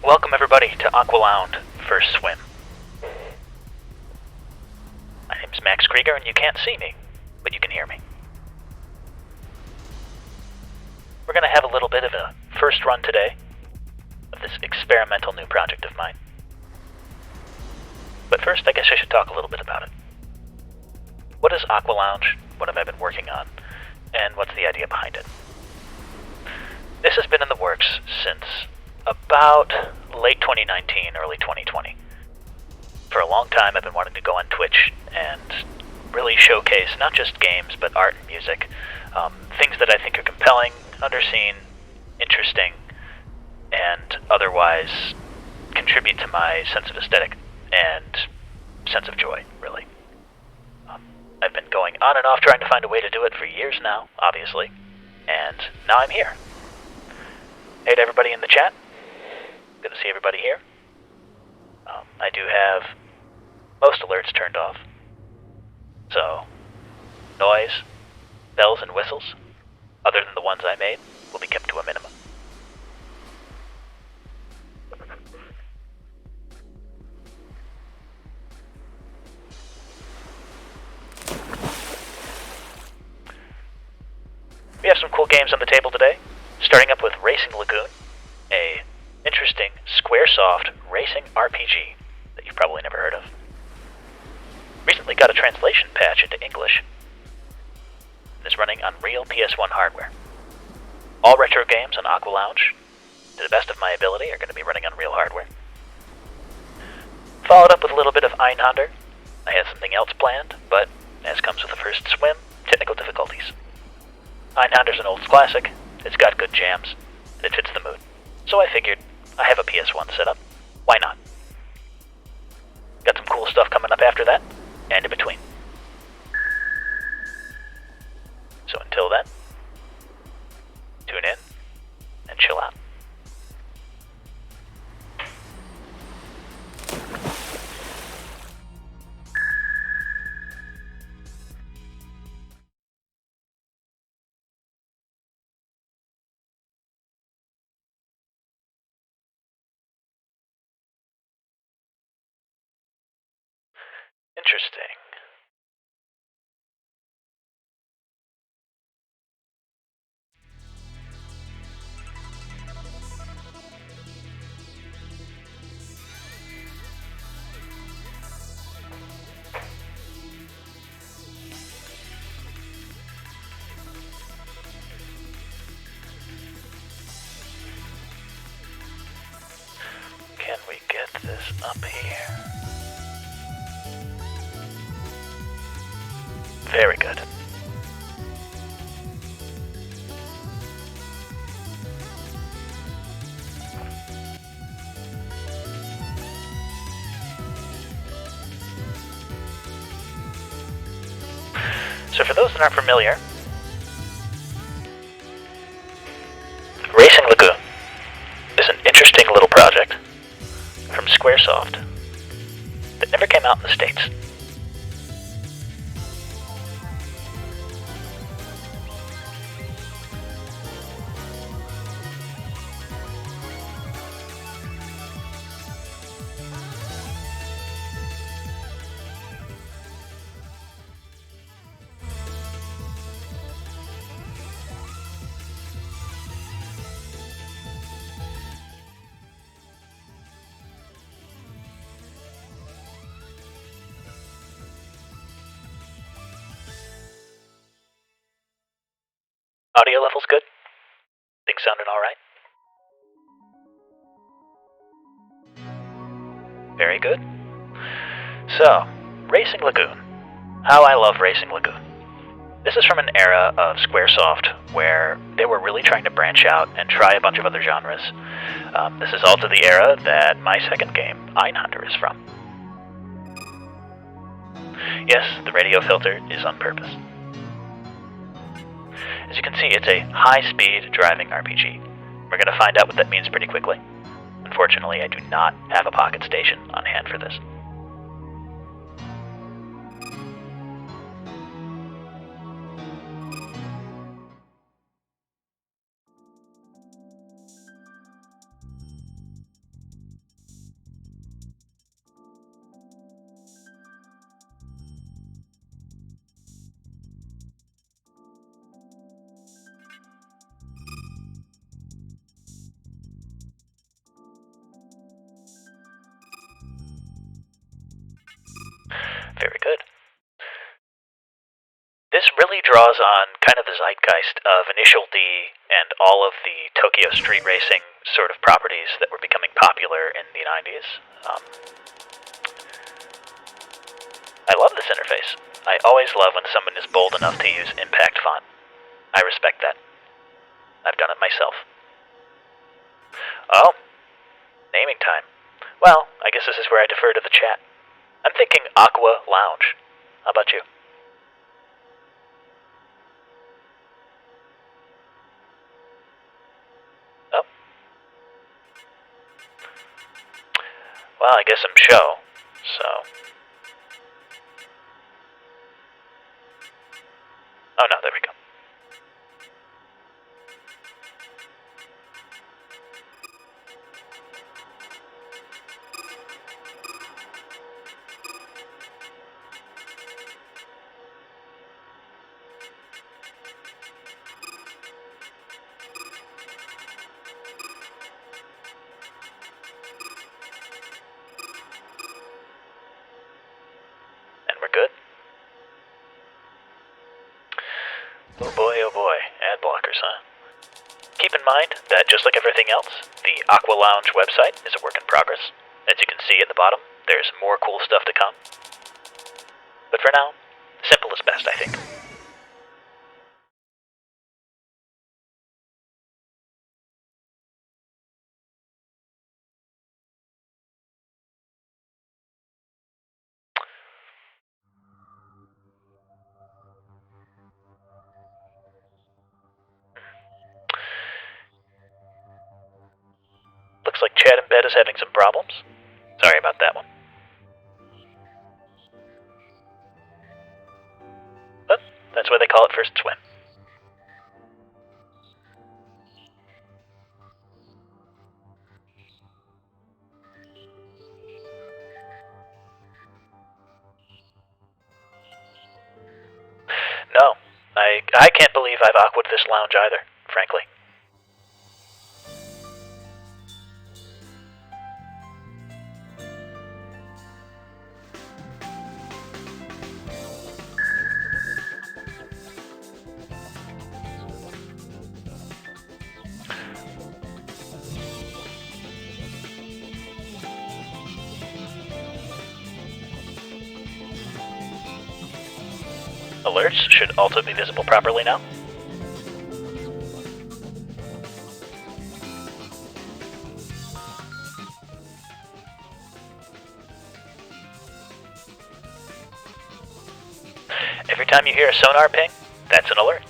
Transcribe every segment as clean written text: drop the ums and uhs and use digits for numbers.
Welcome everybody to Aqualounge First Swim. My name's Max Krieger and you can't see me, but you can hear me. We're going to have a little bit of a first run today of this experimental new project of mine. But first, I guess I should talk a little bit about it. What is Aqualounge? What have I been working on? And what's the idea behind it? This has been in the works since about late 2019, early 2020. For a long time I've been wanting to go on Twitch and really showcase not just games, but art and music. Things that I think are compelling, underseen, interesting, and otherwise contribute to my sense of aesthetic and sense of joy, really. I've been going on and off trying to find a way to do it for years now, obviously, and now I'm here. Hey to everybody in the chat. Good to see everybody here. I do have most alerts turned off. So, noise, bells and whistles, other than the ones I made, will be kept to a minimum. We have some cool games on the table today, starting up with Racing Lagoon, a interesting Squaresoft racing RPG that you've probably never heard of. Recently got a translation patch into English and is running on real PS1 hardware. All retro games on Aqualounge, to the best of my ability, are going to be running on real hardware. Followed up with a little bit of Einhander. I had something else planned, but as comes with the first swim, technical difficulties. Einhander's an old classic, it's got good jams, and it fits the mood. So I figured, I have a PS1 set up, why not? Got some cool stuff coming up after that, and in between. So until then, tune in and chill out. Interesting. Can we get this up here? Very good. So for those that aren't familiar, Racing Lagoon is an interesting little project from Squaresoft that never came out in the States. Audio level's good? Things sounding alright? Very good. So, Racing Lagoon. How I love Racing Lagoon. This is from an era of Squaresoft where they were really trying to branch out and try a bunch of other genres. This is also the era that my second game, Einhander, is from. Yes, the radio filter is on purpose. As you can see, it's a high-speed driving RPG. We're going to find out what that means pretty quickly. Unfortunately, I do not have a pocket station on hand for this. really draws on kind of the zeitgeist of Initial D and all of the Tokyo street racing sort of properties that were becoming popular in the 90s. I love this interface. I always love when someone is bold enough to use impact font. I respect that. I've done it myself. Oh, naming time. Well, I guess this is where I defer to the chat. I'm thinking Aqualounge. How about you? Oh. Well, I guess I'm show, so... Oh no, there we go. And we're good. Oh boy, ad blockers, huh? Keep in mind that just like everything else, the Aqualounge website is a work in progress. As you can see at the bottom, there's more cool stuff to come. But for now, simple is best, I think. Looks like chat in bed is having some problems. Sorry about that one. But that's why they call it first swim. No, I can't believe I've aqua'd this lounge either, frankly. Alerts should also be visible properly now. Every time you hear a sonar ping, that's an alert.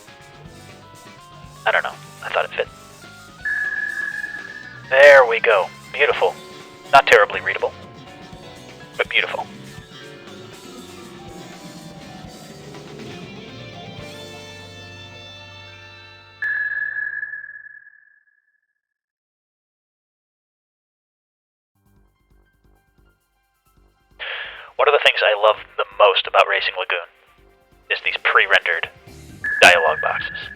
I don't know, I thought it fit. There we go, beautiful. Not terribly readable, but beautiful. One of the things I love the most about Racing Lagoon is these pre-rendered dialogue boxes.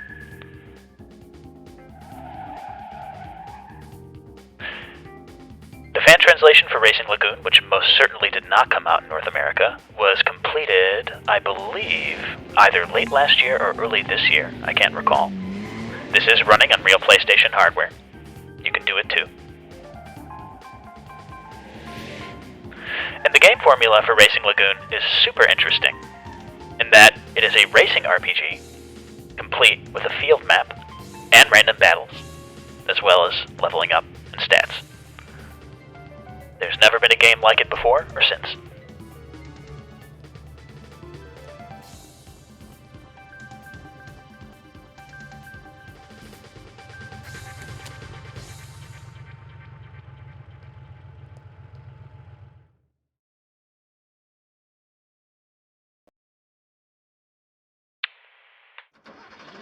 The fan translation for Racing Lagoon, which most certainly did not come out in North America, was completed, I believe, either late last year or early this year. I can't recall. This is running on real PlayStation hardware. You can do it too. And the game formula for Racing Lagoon is super interesting, in that it is a racing RPG, complete with a field map and random battles, as well as leveling up and stats. There's never been a game like it before or since.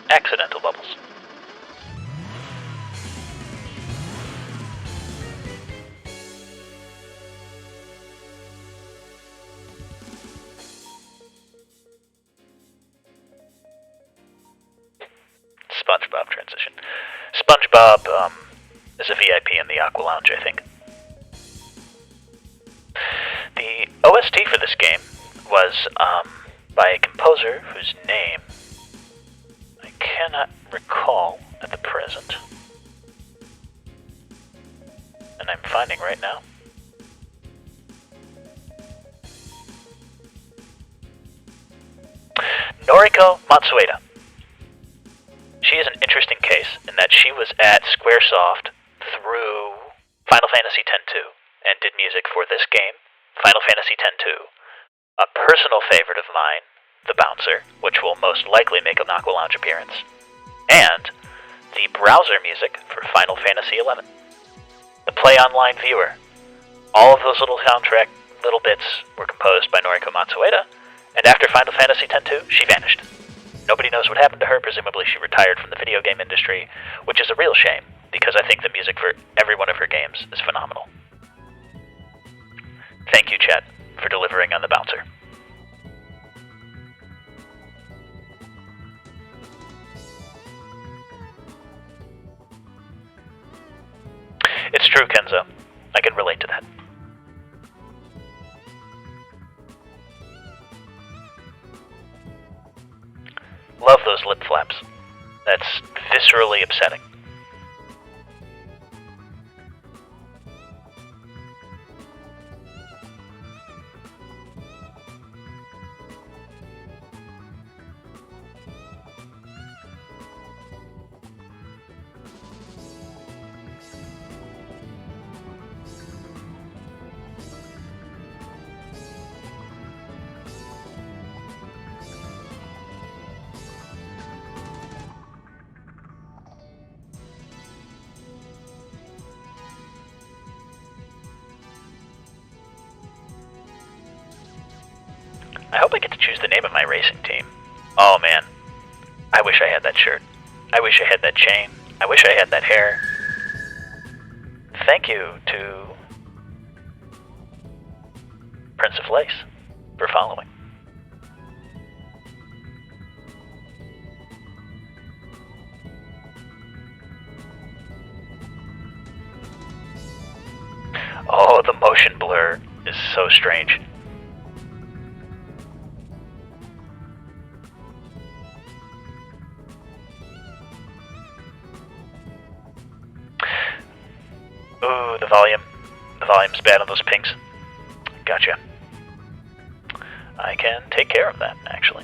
Accidental bubbles. SpongeBob transition. SpongeBob is a VIP in the Aqualounge, I think. The OST for this game was by a composer whose name cannot recall at the present. And I'm finding right now. Noriko Matsueda. She is an interesting case in that she was at Squaresoft through Final Fantasy X-2 and did music for this game, Final Fantasy X-2, a personal favorite of mine, The Bouncer, which will most likely make an Aqualounge appearance, and the browser music for Final Fantasy XI. The Play Online Viewer. All of those little soundtrack little bits were composed by Noriko Matsueda, and after Final Fantasy X-2, she vanished. Nobody knows what happened to her. Presumably she retired from the video game industry, which is a real shame, because I think the music for every one of her games is phenomenal. Thank you, Chet, for delivering on The Bouncer. It's true, Kenzo. I can relate to that. Love those lip flaps. That's viscerally upsetting. I hope I get to choose the name of my racing team. Oh man, I wish I had that shirt. I wish I had that chain. I wish I had that hair. Thank you to Prince of Lace for following. Oh, the motion blur is so strange. Ooh, the volume's bad on those pinks. Gotcha. I can take care of that, actually.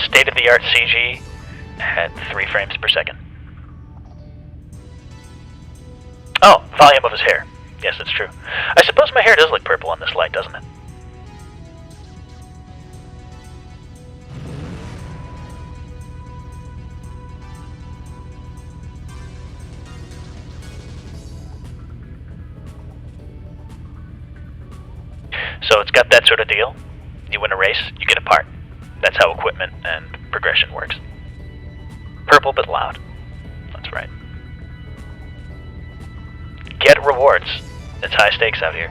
State-of-the-art CG at 3 frames per second. Oh, volume of his hair. Yes, that's true. I suppose my hair does look purple in this light, doesn't it? So it's got that sort of deal. You win a race, you get a part. That's how equipment and progression works. Purple but loud. That's right. Get rewards. It's high stakes out here.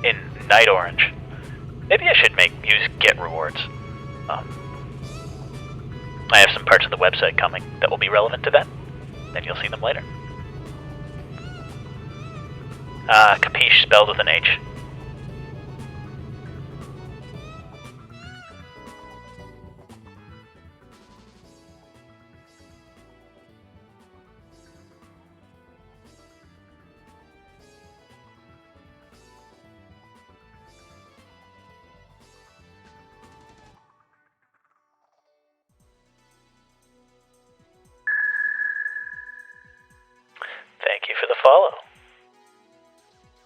In Night Orange. Maybe I should use get rewards. I have some parts of the website coming that will be relevant to that, and you'll see them later. Capiche spelled with an H. Thank you for the follow,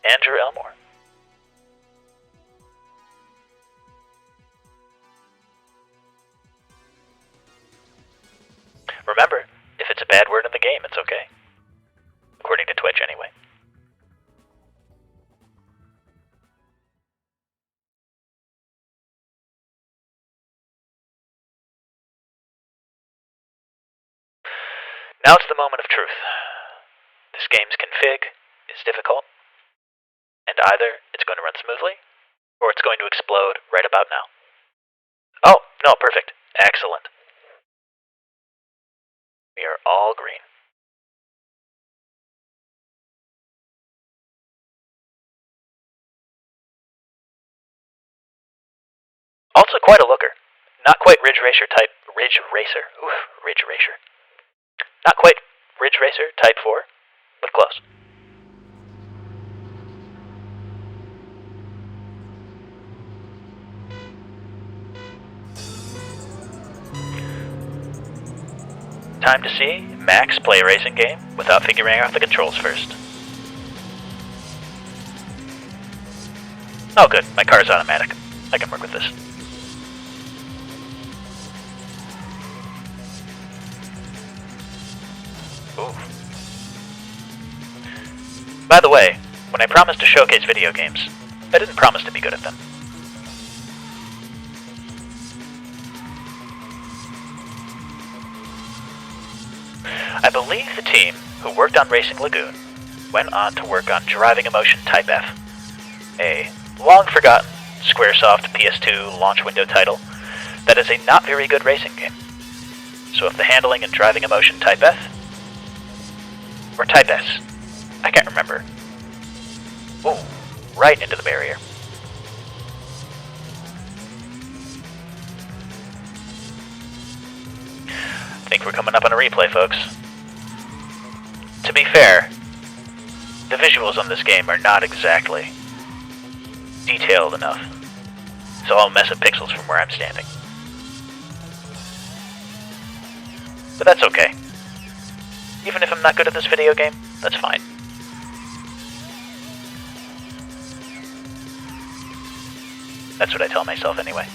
Andrew Elmore. Remember, if it's a bad word in the game, it's okay. According to Twitch, anyway. Now it's the moment of truth. This game's config is difficult, and either it's going to run smoothly, or it's going to explode right about now. Oh, no, perfect. Excellent. We are all green. Also quite a looker. Not quite Ridge Racer type. Ridge Racer. Oof, Ridge Racer. Not quite Ridge Racer type 4, but close. Time to see Max play a racing game without figuring out the controls first. Oh good, my car's automatic. I can work with this. Ooh. By the way, when I promised to showcase video games, I didn't promise to be good at them. I believe the team who worked on Racing Lagoon went on to work on Driving Emotion Type F, a long-forgotten Squaresoft PS2 launch window title that is a not very good racing game. So if the handling in Driving Emotion Type F, or Type S, I can't remember. Ooh, right into the barrier. I think we're coming up on a replay, folks. To be fair, the visuals on this game are not exactly detailed enough. It's all a mess of pixels from where I'm standing. But that's okay. Even if I'm not good at this video game, that's fine. That's what I tell myself anyway.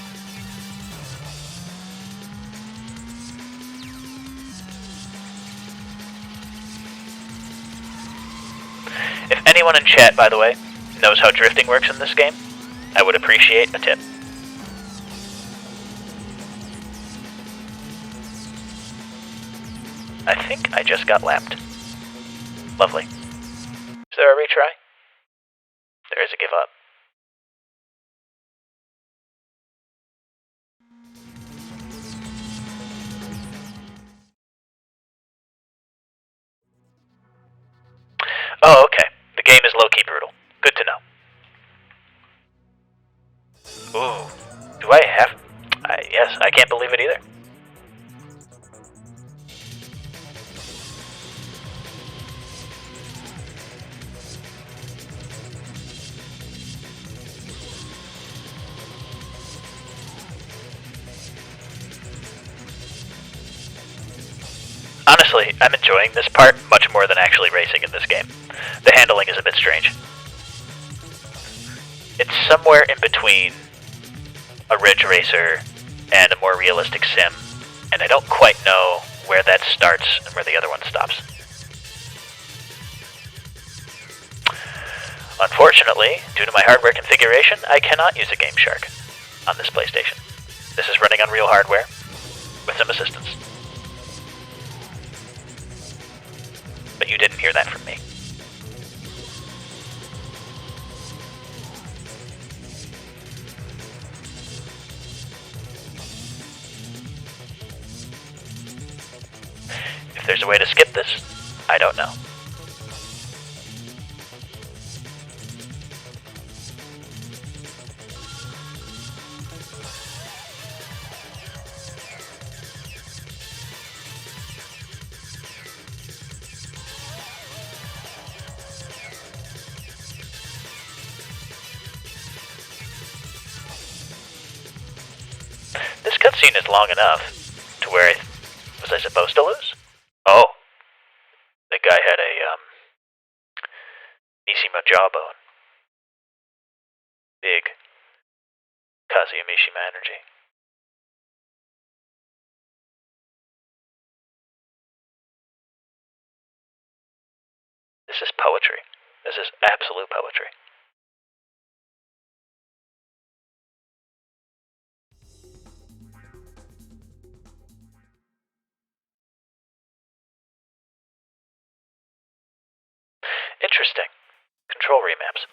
If anyone in chat, by the way, knows how drifting works in this game, I would appreciate a tip. I think I just got lapped. Lovely. Is there a retry? There is a give up. Oh, okay. The game is low-key brutal. Good to know. Ooh. Do I have... yes, I can't believe it either. Honestly, I'm enjoying this part much more than actually racing in this game. The handling is a bit strange. It's somewhere in between a Ridge Racer and a more realistic sim, and I don't quite know where that starts and where the other one stops. Unfortunately, due to my hardware configuration, I cannot use a Game Shark on this PlayStation. This is running on real hardware with some assistance. But you didn't hear that from me. If there's a way to skip this, I don't know. This cutscene is long enough to where was I supposed to lose? Oh, the guy had a Mishima jawbone. Big Kazuya Mishima energy. This is poetry. This is absolute poetry. Interesting. Control remaps.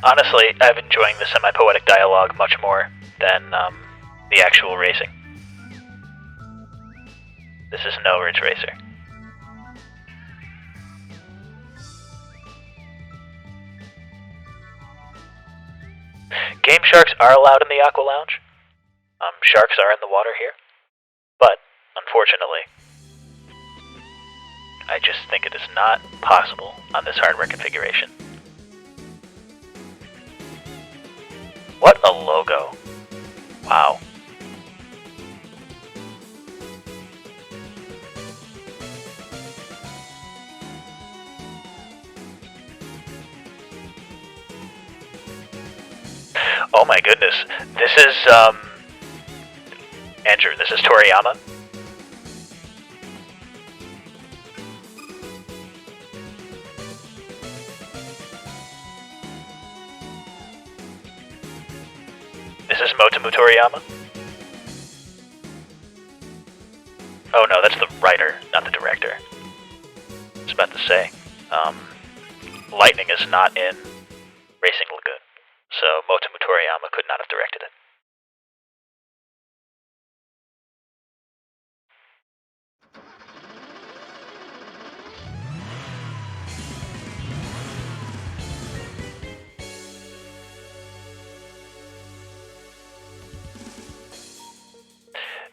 Honestly, I'm enjoying the semi-poetic dialogue much more than the actual racing. This is no Ridge Racer. Game sharks are allowed in the Aqualounge. Sharks are in the water here. But, unfortunately, I just think it is not possible on this hardware configuration. What a logo. Wow. Oh my goodness. This is, Andrew, this is Toriyama? This is Motomu Toriyama? Oh no, that's the writer, not the director. I was about to say, lightning is not in Racing Lagoon, so Motomu Toriyama could not have directed it.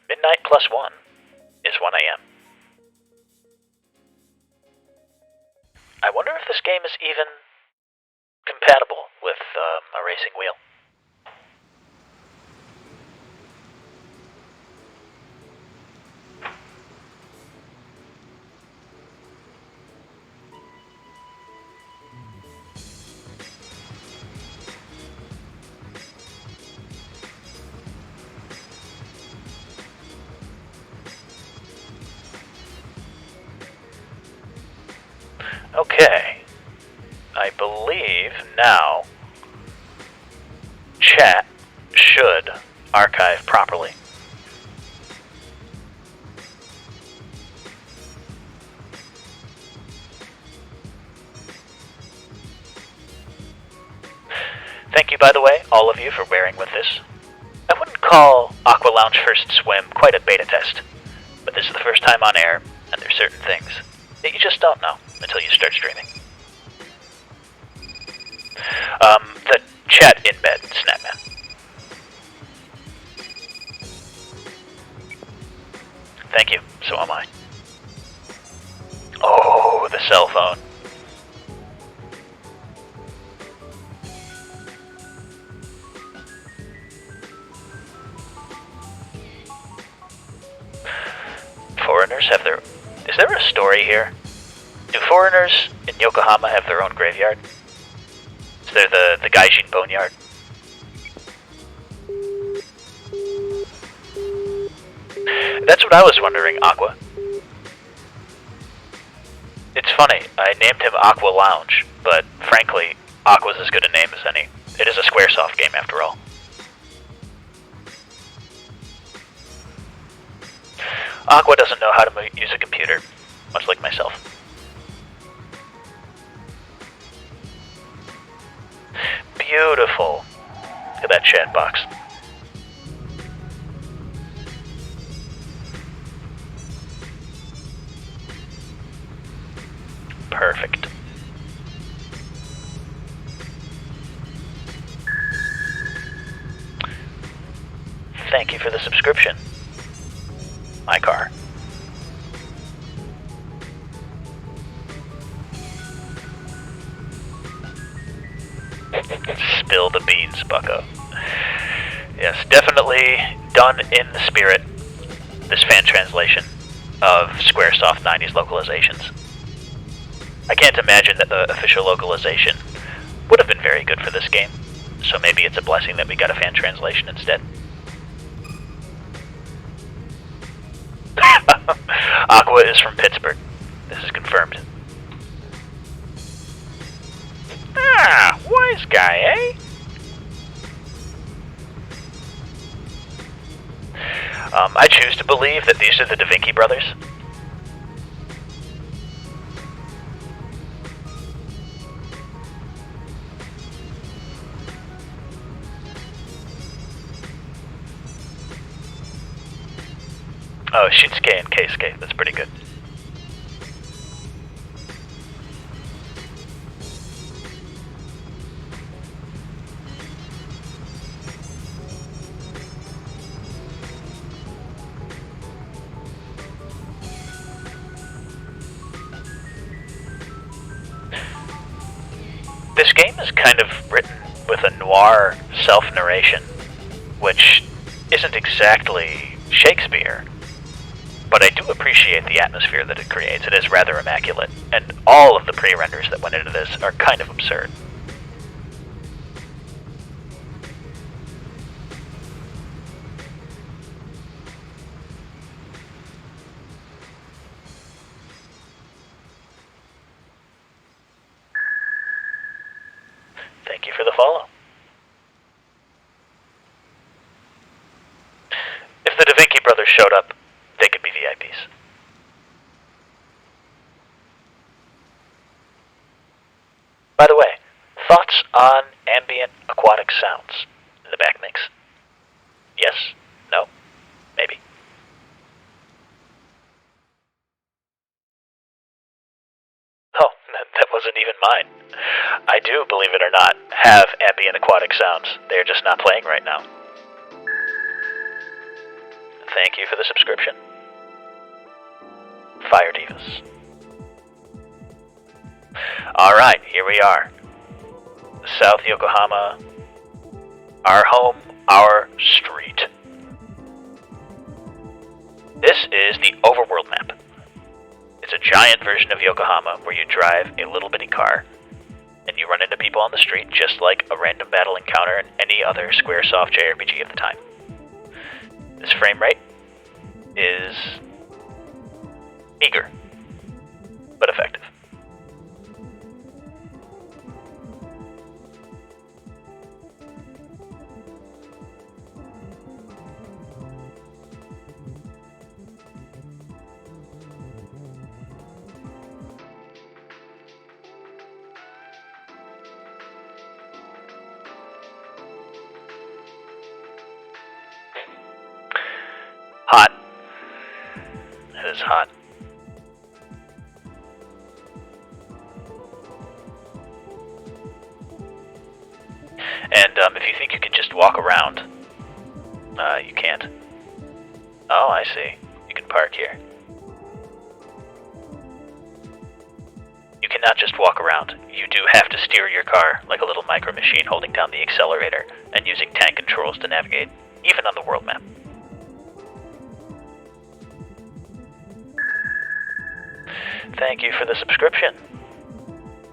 Midnight +1 is 1 a.m. I wonder if this game is even compatible with a racing wheel. Okay, I believe now chat should archive properly. Thank you, by the way, all of you, for bearing with this. I wouldn't call Aqualounge First Swim quite a beta test, but this is the first time on air, and there's certain things that you just don't know until you start streaming. The chat in bed, Snapman. Thank you, so am I. Oh, the cell phone. Foreigners have their... Is there a story here? Do foreigners in Yokohama have their own graveyard? Is there the Gaijin Boneyard? That's what I was wondering, Aqua. It's funny, I named him Aqualounge, but frankly, Aqua's as good a name as any. It is a Squaresoft game after all. Aqua doesn't know how to use a computer, much like myself. Beautiful. Look at that chat box. Perfect. Thank you for the subscription. My car. Spill the beans, bucko. Yes, definitely done in the spirit, this fan translation of Squaresoft 90s localizations. can't imagine that the official localization would have been very good for this game, so maybe it's a blessing that we got a fan translation instead. Aqua is from Pittsburgh. This is confirmed. Ah, wise guy, eh? I choose to believe that these are the Da Vinci brothers. Oh, Shinsuke and Keisuke. That's pretty good. This game is kind of written with a noir self-narration, which isn't exactly Shakespeare. But I do appreciate the atmosphere that it creates. It is rather immaculate, and all of the pre-renders that went into this are kind of absurd. Thank you for the follow. If the Da Vinci brothers showed up, they could be VIPs. By the way, thoughts on ambient aquatic sounds in the back mix? Yes? No? Maybe? Oh, that wasn't even mine. I do, believe it or not, have ambient aquatic sounds. They're just not playing right now. Thank you for the subscription. Fire Divas. Alright, here we are. South Yokohama. Our home, our street. This is the overworld map. It's a giant version of Yokohama where you drive a little bitty car and you run into people on the street just like a random battle encounter in any other Squaresoft JRPG of the time. This frame rate is meager, but effective. Hot. It is hot. And if you think you can just walk around, you can't. Oh, I see. You can park here. You cannot just walk around. You do have to steer your car like a little micro machine, holding down the accelerator and using tank controls to navigate, even on the world map. Thank you for the subscription,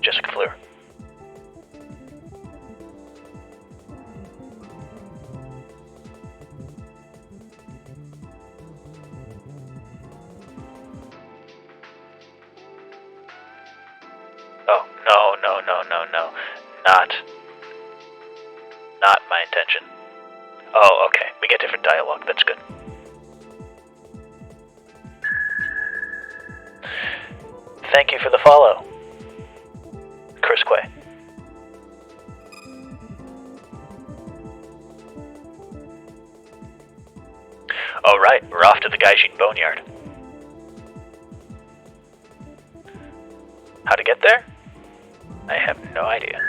Jessica Fleur. Oh, no. Not my intention. Oh, okay. We get different dialogue. That's good. Thank you for the follow, Chris Quay. All right, we're off to the Gaijin Boneyard. How to get there? I have no idea.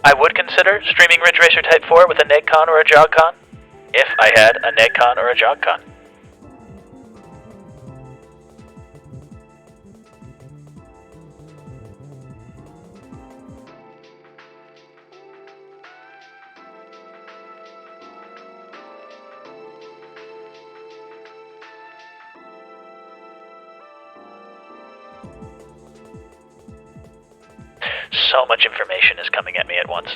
I would consider streaming Ridge Racer Type 4 with a NegCon or a JogCon, if I had a NegCon or a JogCon. So much information is coming at me at once.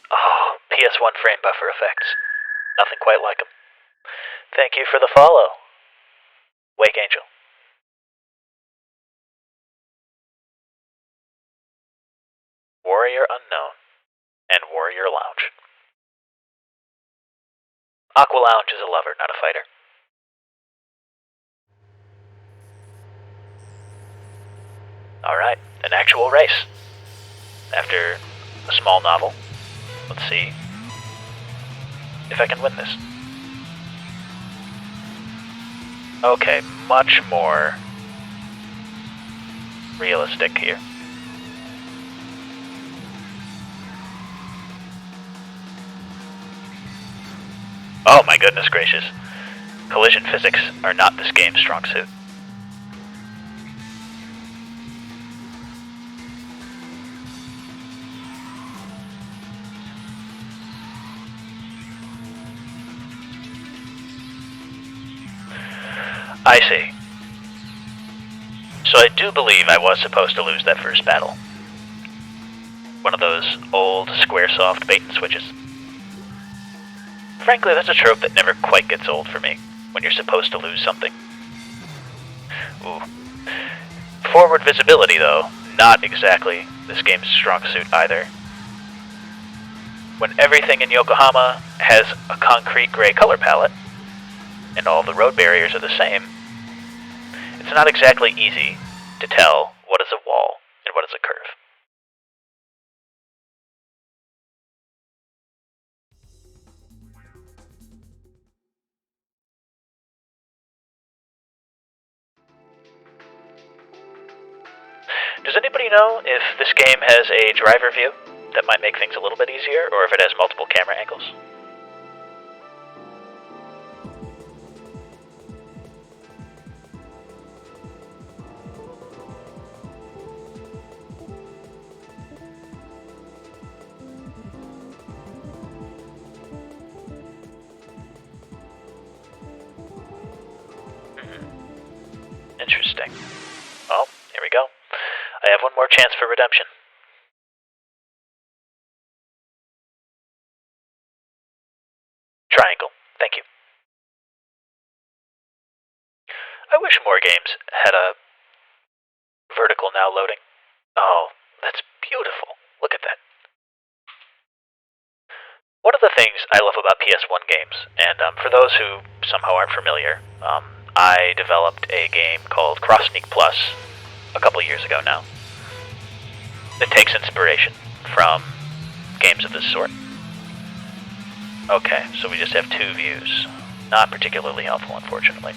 Oh, PS1 frame buffer effects. Nothing quite like them. Thank you for the follow, Wake Angel. Warrior Unknown and Warrior Lounge. Aqualounge is a lover, not a fighter. Alright, an actual race. After a small novel, let's see if I can win this. Okay, much more realistic here. Oh my goodness gracious. Collision physics are not this game's strong suit. I see. So I do believe I was supposed to lose that first battle. One of those old Squaresoft bait and switches. Frankly, that's a trope that never quite gets old for me, when you're supposed to lose something. Ooh. Forward visibility, though, not exactly this game's strong suit either. When everything in Yokohama has a concrete gray color palette, and all the road barriers are the same, it's not exactly easy to tell what is a wall and what is a curve. Does anybody know if this game has a driver view that might make things a little bit easier, or if it has multiple camera angles? Interesting. Well, here we go. I have one more chance for redemption. Triangle. Thank you. I wish more games had a vertical now loading. Oh, that's beautiful. Look at that. One of the things I love about PS1 games, and for those who somehow aren't familiar, I developed a game called Cross Sneak Plus a couple years ago now. It takes inspiration from games of this sort. Okay, so we just have two views. Not particularly helpful, unfortunately.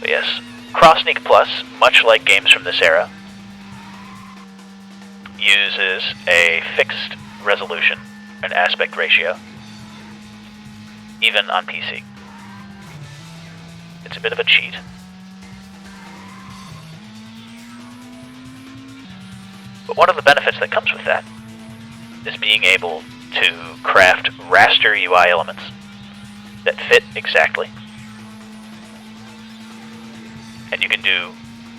But yes, Cross Sneak Plus, much like games from this era, uses a fixed resolution and aspect ratio, even on PC. It's a bit of a cheat. But one of the benefits that comes with that is being able to craft raster UI elements that fit exactly. And you can do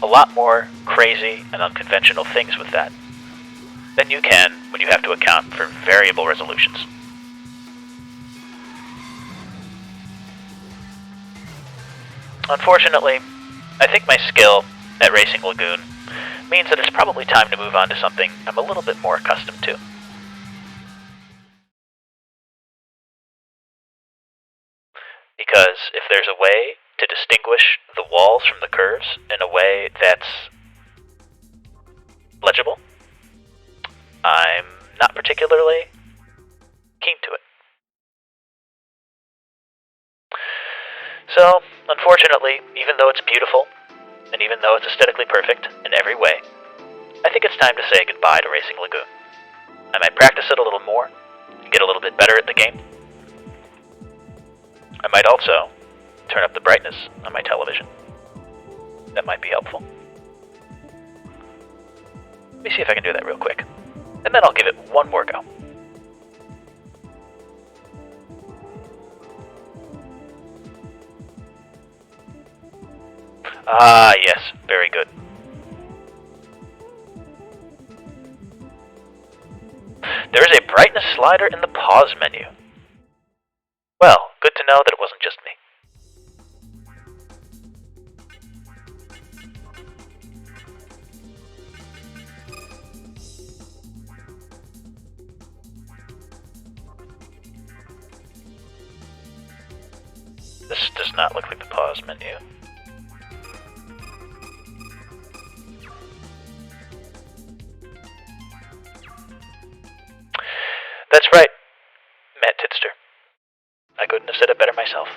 a lot more crazy and unconventional things with that than you can when you have to account for variable resolutions. Unfortunately, I think my skill at Racing Lagoon means that it's probably time to move on to something I'm a little bit more accustomed to. Because if there's a way to distinguish the walls from the curves in a way that's legible, I'm not particularly keen to it. So, unfortunately, even though it's beautiful, and even though it's aesthetically perfect in every way, I think it's time to say goodbye to Racing Lagoon. I might practice it a little more, and get a little bit better at the game. I might also turn up the brightness on my television. That might be helpful. Let me see if I can do that real quick, and then I'll give it one more go. Ah, yes, very good. There is a brightness slider in the pause menu. Well, good to know that it wasn't just me. This does not look like the pause menu. That's right, Matt Tidster. I couldn't have said it better myself.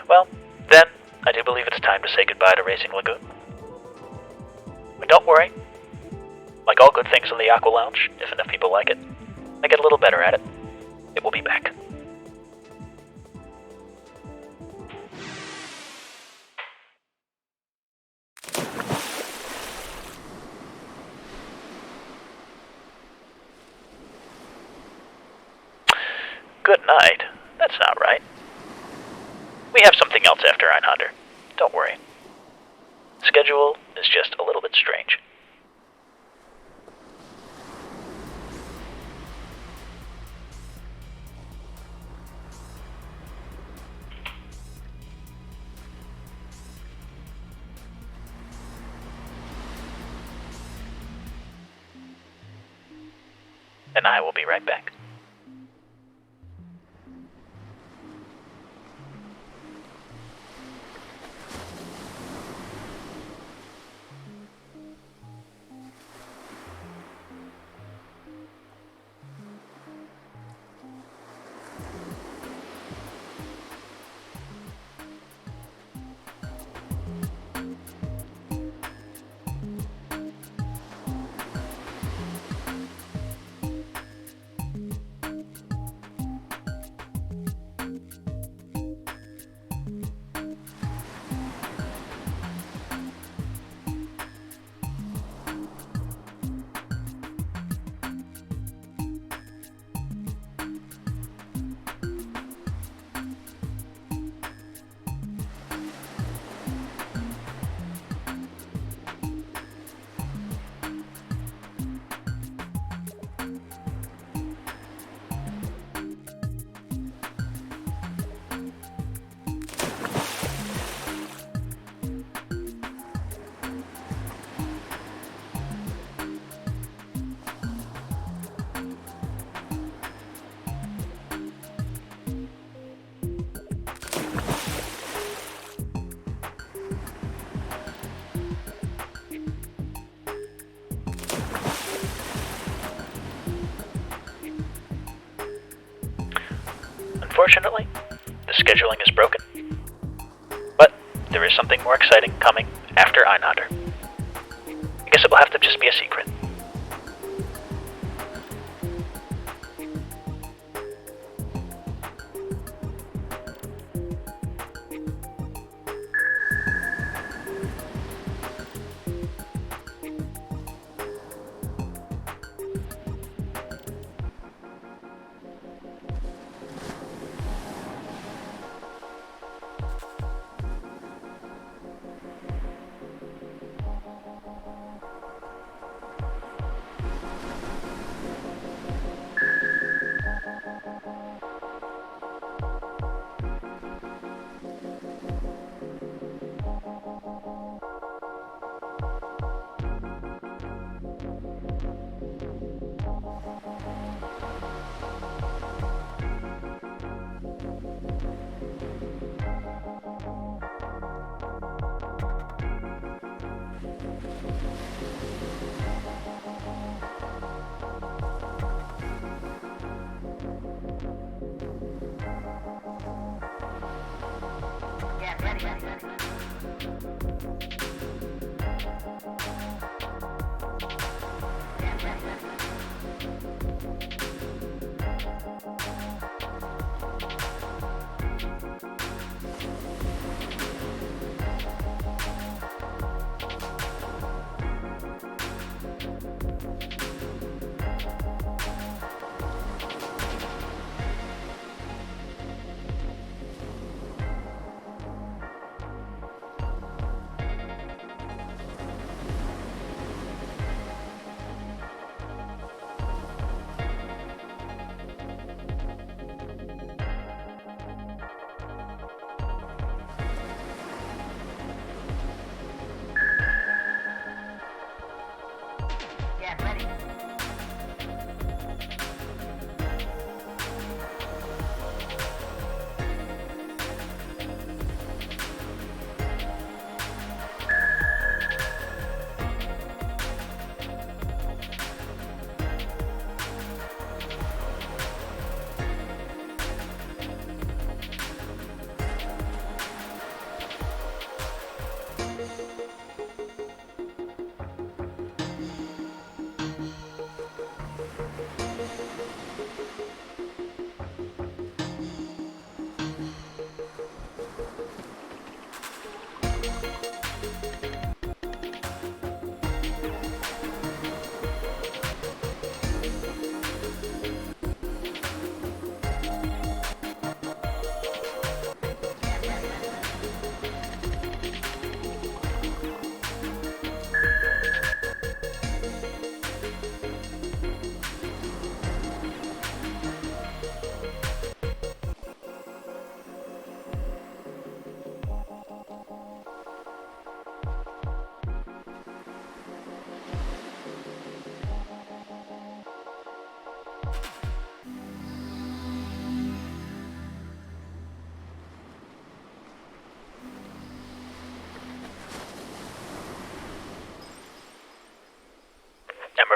Well, then, I do believe it's time to say goodbye to Racing Lagoon. But don't worry. Like all good things in the Aqualounge, if enough people like it, I get a little better at it. It will be back. Good night. That's not right. We have something else after Einhander. Don't worry. Schedule is just a little bit strange. And I will be right back. Unfortunately, the scheduling is broken. But there is something more exciting coming after Einhander. I guess it will have to just be a secret.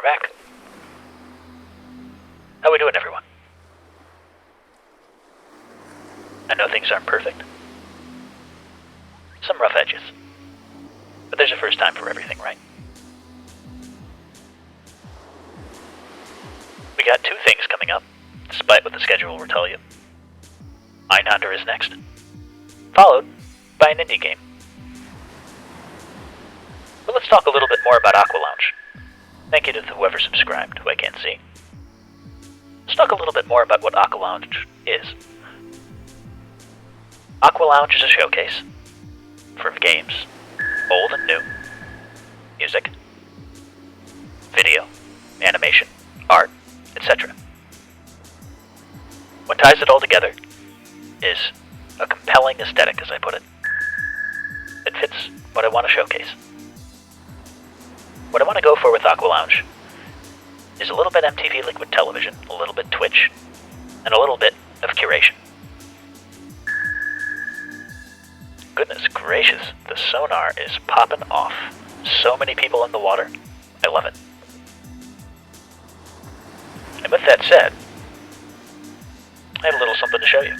we're back. How we doing, everyone? I know things aren't perfect. Some rough edges. But there's a first time for everything, right? We got two things coming up, despite what the schedule will tell you. Einhander is next, followed by an indie game. But let's talk a little bit more about Aqualounge. Thank you to whoever subscribed, who I can't see. Let's talk a little bit more about what Aqualounge is. Aqualounge is a showcase for games, old and new, music, video, animation, art, etc. What ties it all together is a compelling aesthetic, as I put it. It fits what I want to showcase. What I want to go for with Aqualounge is a little bit MTV Liquid Television, a little bit Twitch, and a little bit of curation. Goodness gracious, the sonar is popping off. So many people in the water. I love it. And with that said, I have a little something to show you.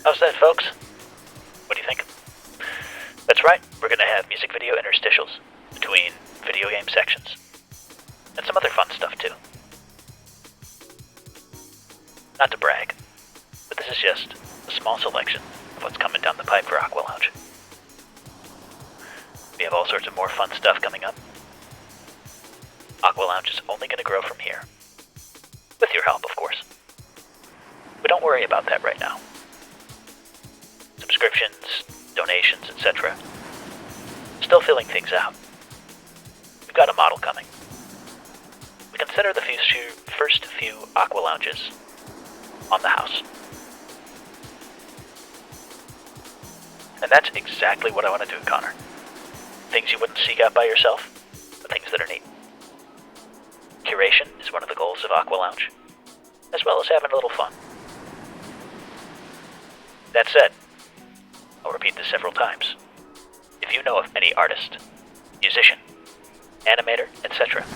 How's that, folks? What do you think? That's right, we're going to have music video interstitials between video game sections. And some other fun stuff, too. Not to brag, but this is just a small selection of what's coming down the pipe for Aqualounge. We have all sorts of more fun stuff coming up. Aqualounge is only going to grow from here. With your help, of course. But don't worry about that right now. Subscriptions, donations, etc. Still filling things out. We've got a model coming. We consider the first few Aqualounges on the house. And that's exactly what I want to do, Connor. Things you wouldn't seek out by yourself, but things that are neat. Curation is one of the goals of Aqualounge, as well as having a little fun. That said, I'll repeat this several times. If you know of any artist, musician, animator, etc.,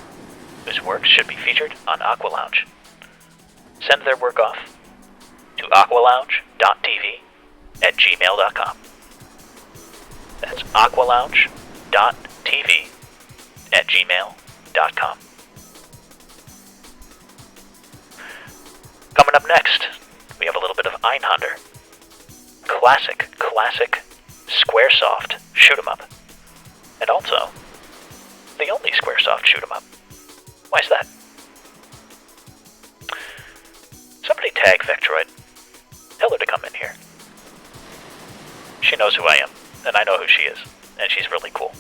whose works should be featured on Aqualounge, send their work off to aqualounge.tv@gmail.com. That's aqualounge.tv@gmail.com. Coming up next, we have a little bit of Einhander. Classic Squaresoft shoot-'em-up. And also, the only Squaresoft shoot-'em-up. Why is that? Somebody tag Vectroid. Tell her to come in here. She knows who I am, and I know who she is, and she's really cool.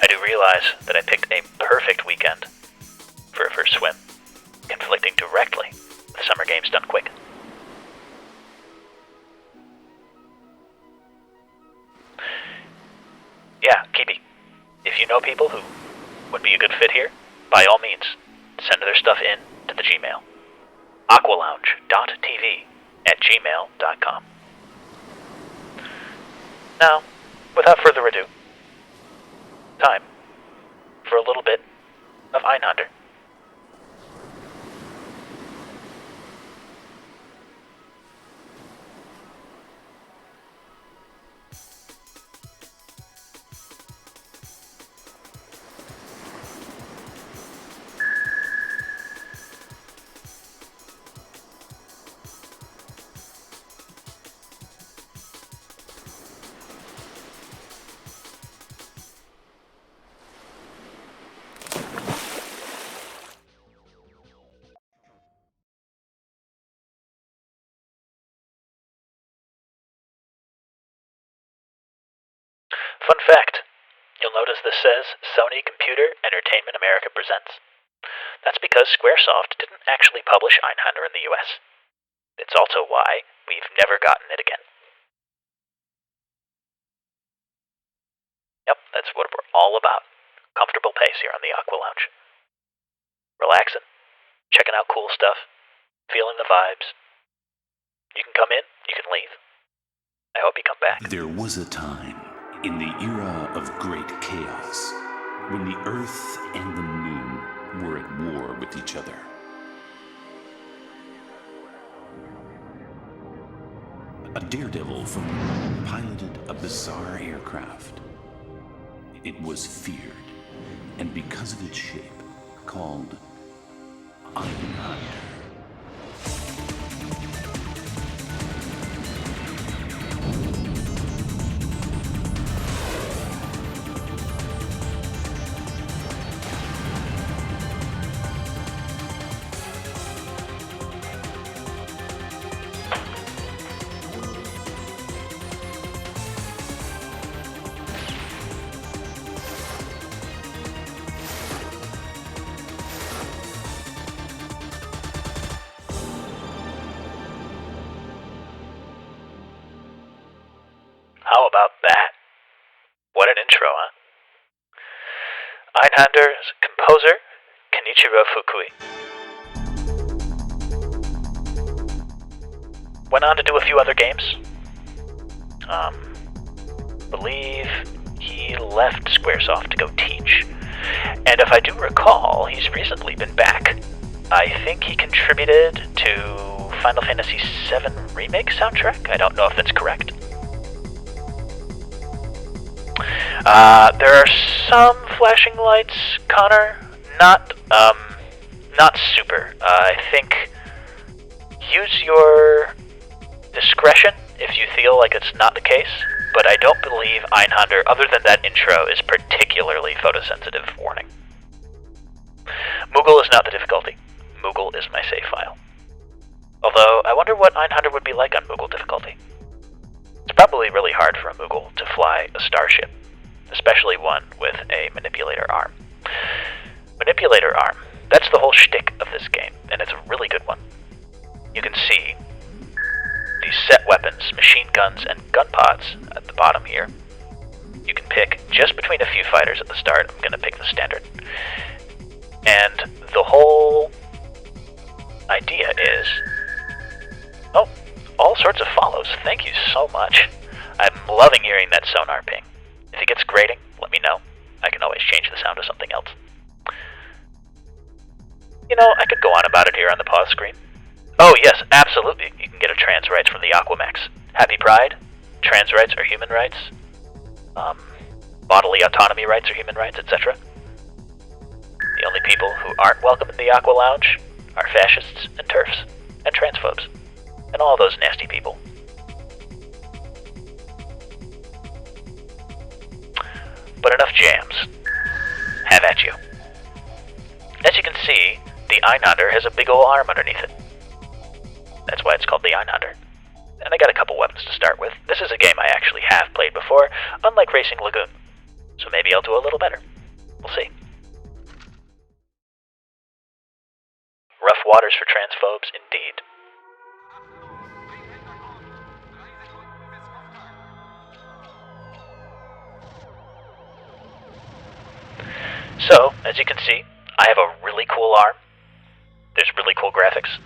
I do realize that I picked a perfect weekend for a first swim, conflicting directly with Summer Games Done Quick. Yeah, Keepy, if you know people who would be a good fit here, by all means, send their stuff in to the Gmail. aqualounge.tv@gmail.com. Now, without further ado, time for a little bit of Einhander. Fun fact, you'll notice this says Sony Computer Entertainment America Presents. That's because Squaresoft didn't actually publish Einhander in the US. It's also why we've never gotten it again. Yep, that's what we're all about. Comfortable pace here on the Aqualounge. Relaxing, checking out cool stuff, feeling the vibes. You can come in, you can leave. I hope you come back. There was a time in the era of great chaos, when the Earth and the Moon were at war with each other. A daredevil from the moon piloted a bizarre aircraft. It was feared, and because of its shape, called Einhander. about that? What an intro, huh? Einhander's composer, Kenichiro Fukui. Went on to do a few other games. Believe he left Squaresoft to go teach. And if I do recall, he's recently been back. I think he contributed to Final Fantasy VII Remake soundtrack? I don't know if that's correct. There are some flashing lights, Connor. Not super. I think use your discretion if you feel like it's not the case, but I don't believe Einhander, other than that intro, is particularly photosensitive. Warning. Moogle is not the difficulty. Moogle is my save file. Although, I wonder what Einhander would be like on Moogle difficulty. It's probably really hard for a Moogle to fly a starship, especially one with a manipulator arm. Manipulator arm, that's the whole shtick of this game, and it's a really good one. You can see these set weapons, machine guns, and gun pods at the bottom here. You can pick just between a few fighters at the start. I'm going to pick the standard. And the whole idea is... Oh, all sorts of follows. Thank you so much. I'm loving hearing that sonar ping. If it gets grating, let me know. I can always change the sound to something else. You know, I could go on about it here on the pause screen. Oh yes, absolutely. You can get a trans rights from the Aquamax. Happy Pride, trans rights are human rights, bodily autonomy rights are human rights, etc. The only people who aren't welcome in the Aqualounge are fascists and TERFs and transphobes and all those nasty people. But enough jams. Have at you. As you can see, the Einhander has a big ol' arm underneath it. That's why it's called the Einhander. And I got a couple weapons to start with. This is a game I actually have played before, unlike Racing Lagoon. So maybe I'll do a little better. We'll see. Rough waters for transphobes, indeed. So, as you can see, I have a really cool arm. There's really cool graphics.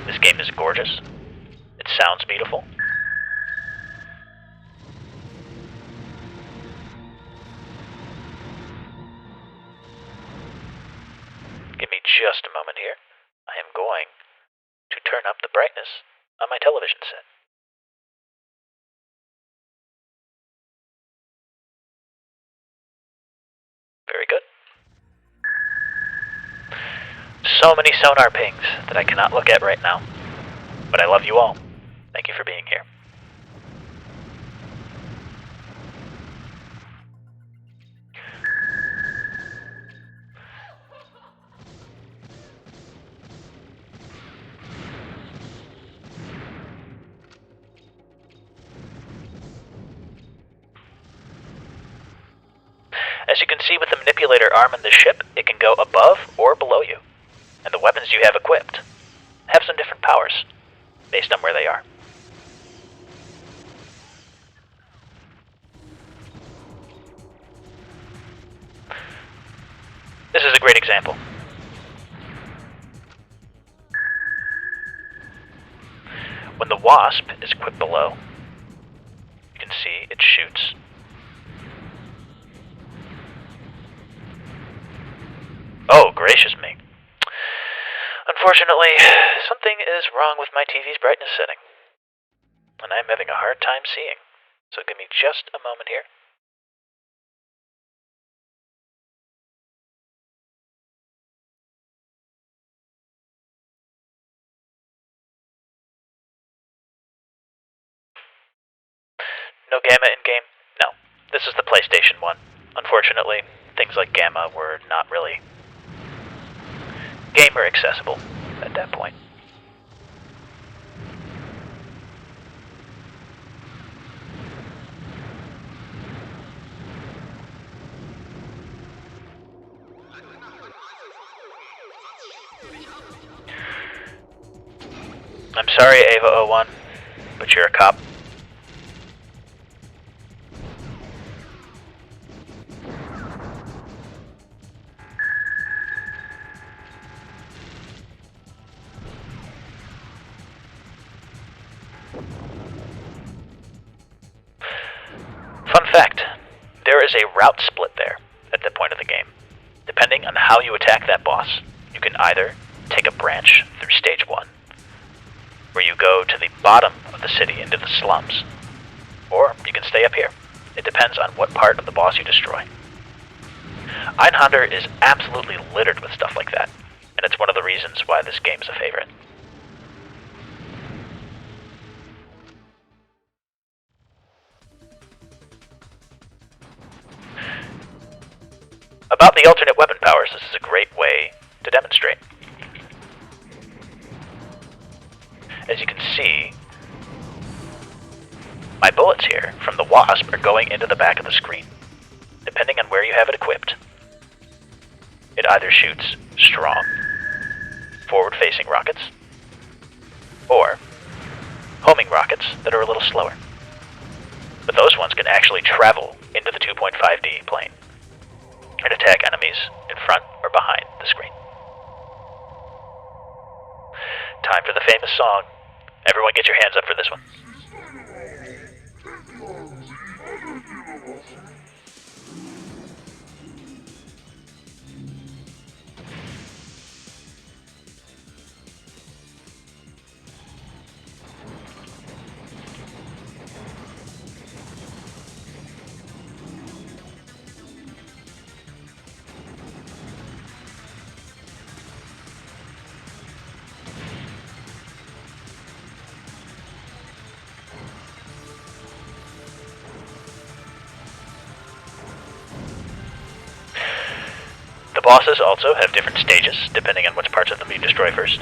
This game is gorgeous. It sounds beautiful. Give me just a moment here. I am going to turn up the brightness on my television set. Very good. So many sonar pings that I cannot look at right now. But I love you all. Thank you for being here. As you can see with the manipulator arm in the ship, it can go above or below you. And the weapons you have equipped have some different powers based on where they are. This is a great example. When the Wasp is equipped below, you can see it shoots. Oh, gracious me. Unfortunately, something is wrong with my TV's brightness setting, and I'm having a hard time seeing, so give me just a moment here. No gamma in-game? No. This is the PlayStation 1. Unfortunately, things like gamma were not really gamer accessible at that point. I'm sorry, Ava01, but you're a cop. Fun fact, there is a route split there at the point of the game. Depending on how you attack that boss, you can either take a branch through stage 1, where you go to the bottom of the city into the slums, or you can stay up here. It depends on what part of the boss you destroy. Einhander is absolutely littered with stuff like that, and it's one of the reasons why this game's a favorite. About the alternate weapon powers, this is a great way to demonstrate. As you can see, my bullets here from the Wasp are going into the back of the screen. Depending on where you have it equipped, it either shoots strong, forward-facing rockets, or homing rockets that are a little slower. But those ones can actually travel into the 2.5D plane and attack enemies in front or behind the screen. Time for the famous song. Everyone get your hands up for this one. The bosses also have different stages, depending on which parts of them you destroy first.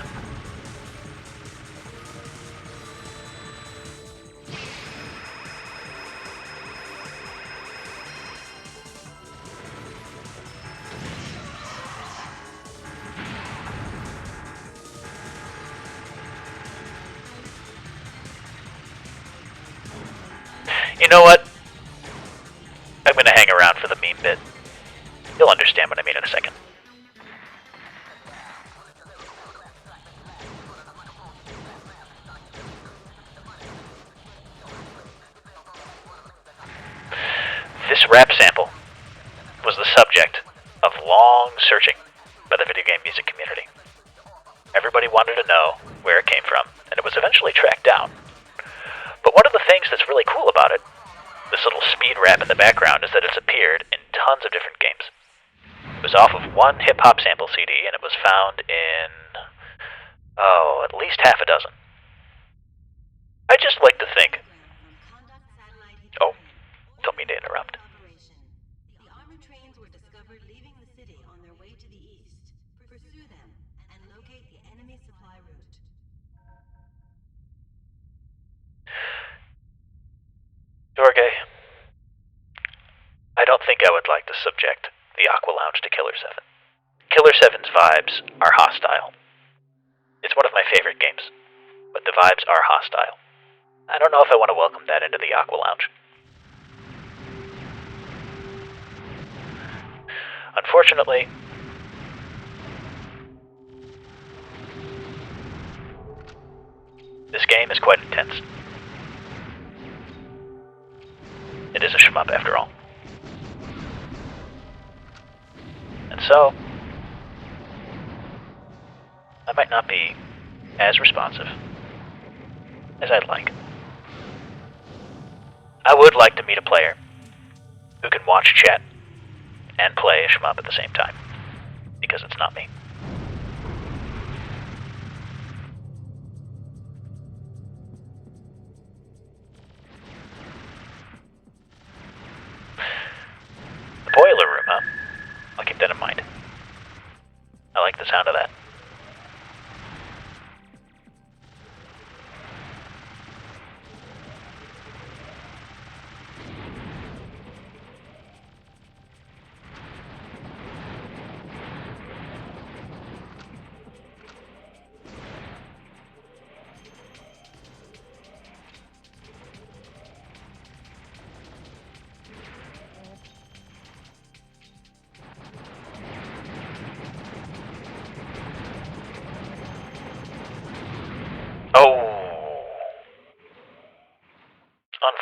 You know what? I'm gonna hang around for the meme bit. You'll understand what I mean in a second. This rap sample was the subject of long searching by the video game music community. Everybody wanted to know where it came from, and it was eventually tracked down. But one of the things that's really cool about it, this little speed rap in the background, is that it's appeared in tons of different games. It was off of one hip-hop sample CD, and it was found in, at least half a dozen. I just like to think... Oh, don't mean to interrupt. The armored trains were discovered leaving the city on their way to the east. Pursue them and locate the enemy supply route. Jorge, I don't think I would like to subject the Aqualounge to Killer 7. Killer 7's vibes are hostile. It's one of my favorite games, but the vibes are hostile. I don't know if I want to welcome that into the Aqualounge. Unfortunately, this game is quite intense. It is a shmup after all. And so, I might not be as responsive as I'd like. I would like to meet a player who can watch chat and play a shmup at the same time, because it's not me. The boiler room, huh? I'll keep that in mind. I like the sound of that.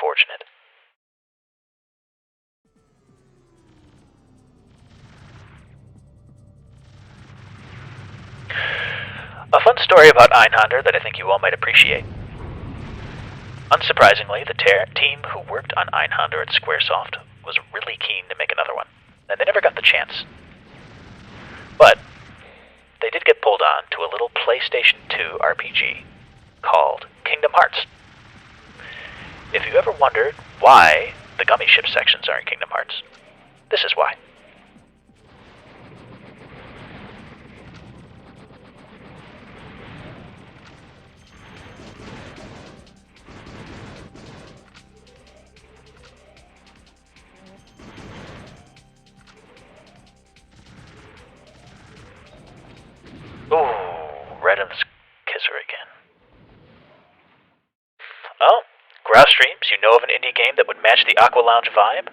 unfortunate. A fun story about Einhander that I think you all might appreciate. Unsurprisingly, the team who worked on Einhander at Squaresoft was really keen to make another one, and they never got the chance. But they did get pulled on to a little PlayStation 2 RPG called Kingdom Hearts. If you ever wondered why the gummy ship sections are in Kingdom Hearts, this is why. Ooh, Redden's Kisser again. Oh, Grouse Streams, you know of an indie game that would match the Aqualounge vibe?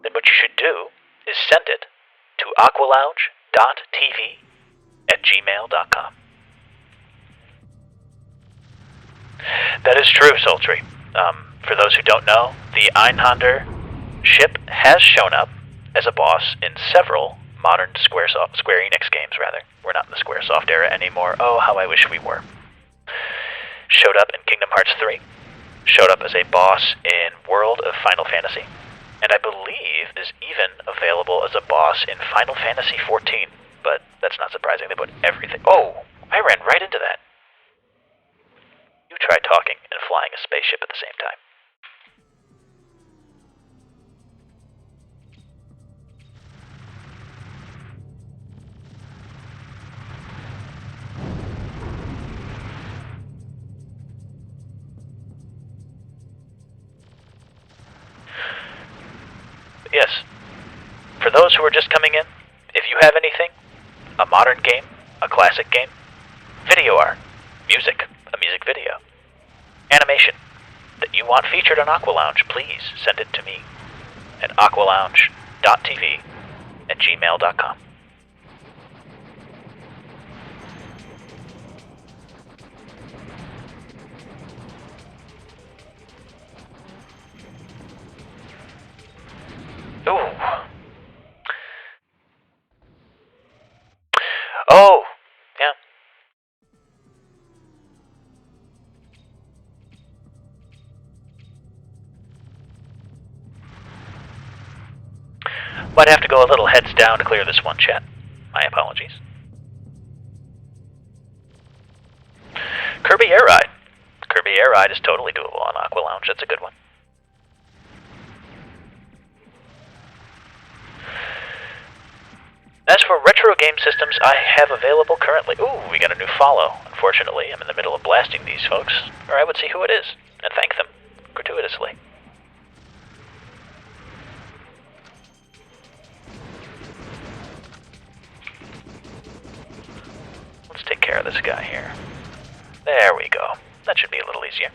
Then what you should do is send it to aqualounge.tv@gmail.com. That is true, Sultry. For those who don't know, the Einhander ship has shown up as a boss in several modern Square Enix games, rather. We're not in the Squaresoft era anymore. Oh, how I wish we were. Showed up in Kingdom Hearts 3. Showed up as a boss in World of Final Fantasy. And I believe is even available as a boss in Final Fantasy 14. But that's not surprising. They put everything... Oh! I ran right into that. You try talking and flying a spaceship at the same time. Yes. For those who are just coming in, if you have anything, a modern game, a classic game, video art, music, a music video, animation that you want featured on Aqualounge, please send it to me at aqualounge.tv@gmail.com. Ooh. Oh, yeah. Might have to go a little heads down to clear this one, chat. My apologies. Kirby Air Ride. Kirby Air Ride is totally doable on Aqualounge. That's a good one. As for retro game systems I have available currently... Ooh, we got a new follow. Unfortunately, I'm in the middle of blasting these folks, or I would see who it is, and thank them, gratuitously. Let's take care of this guy here. There we go. That should be a little easier.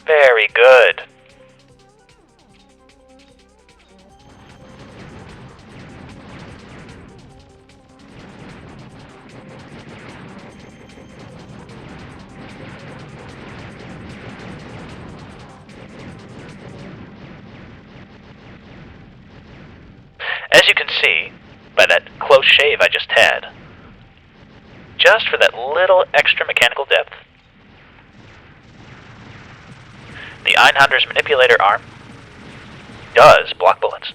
Very good. As you can see, by that close shave I just had, just for that little extra mechanical depth, the Einhander's manipulator arm does block bullets.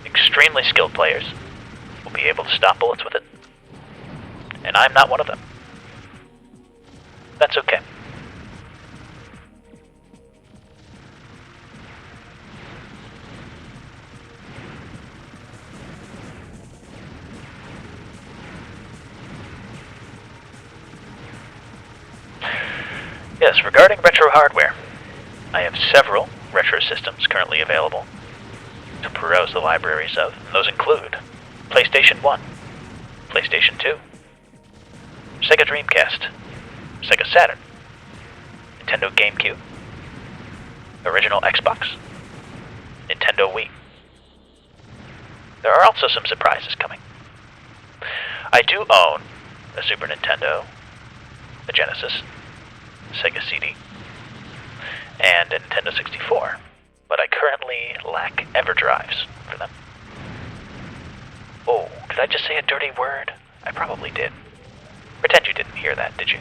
Extremely skilled players will be able to stop bullets with it, and I'm not one of them. That's okay. Yes, regarding retro hardware, I have several retro systems currently available to peruse the libraries of. Those include PlayStation 1, PlayStation 2, Sega Dreamcast, Sega Saturn, Nintendo GameCube, original Xbox, Nintendo Wii. There are also some surprises coming. I do own a Super Nintendo, a Genesis, Sega CD, and a Nintendo 64, but I currently lack EverDrives for them. Oh, did I just say a dirty word? I probably did. Pretend you didn't hear that, did you?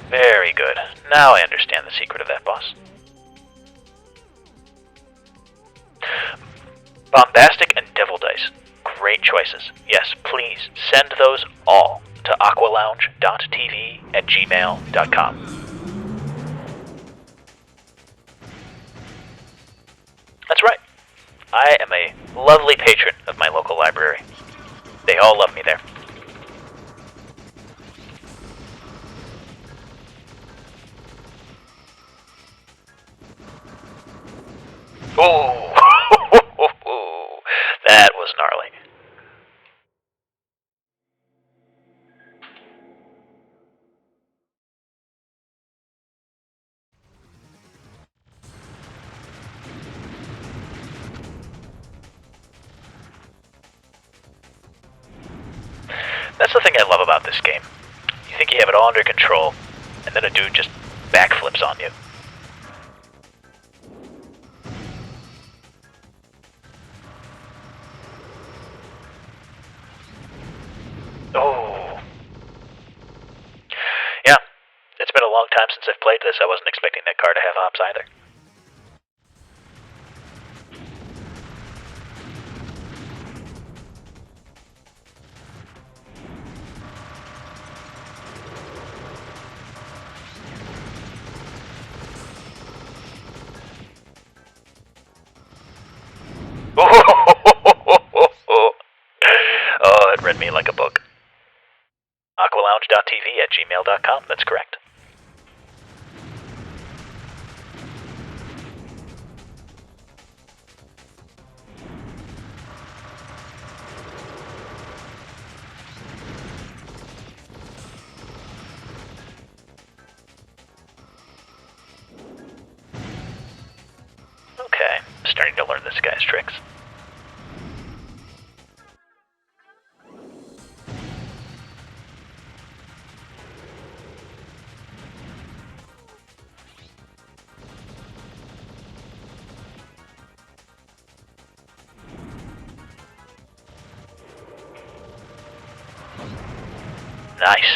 Very good. Now I understand the secret of that boss. Bombastic and Devil Dice. Great choices. Yes, please send those all to aqualounge.tv@gmail.com. That's right. I am a lovely patron of my local library. They all love me there. Oh, that was gnarly. That's the thing I love about this game. You think you have it all under control, and then a dude just backflips on you. Oh. Yeah, it's been a long time since I've played this. I wasn't expecting that car to have hops either. Oh, it read me like a book. Aqualounge.tv@gmail.com, that's correct. Okay, starting to learn this guy's tricks. Nice.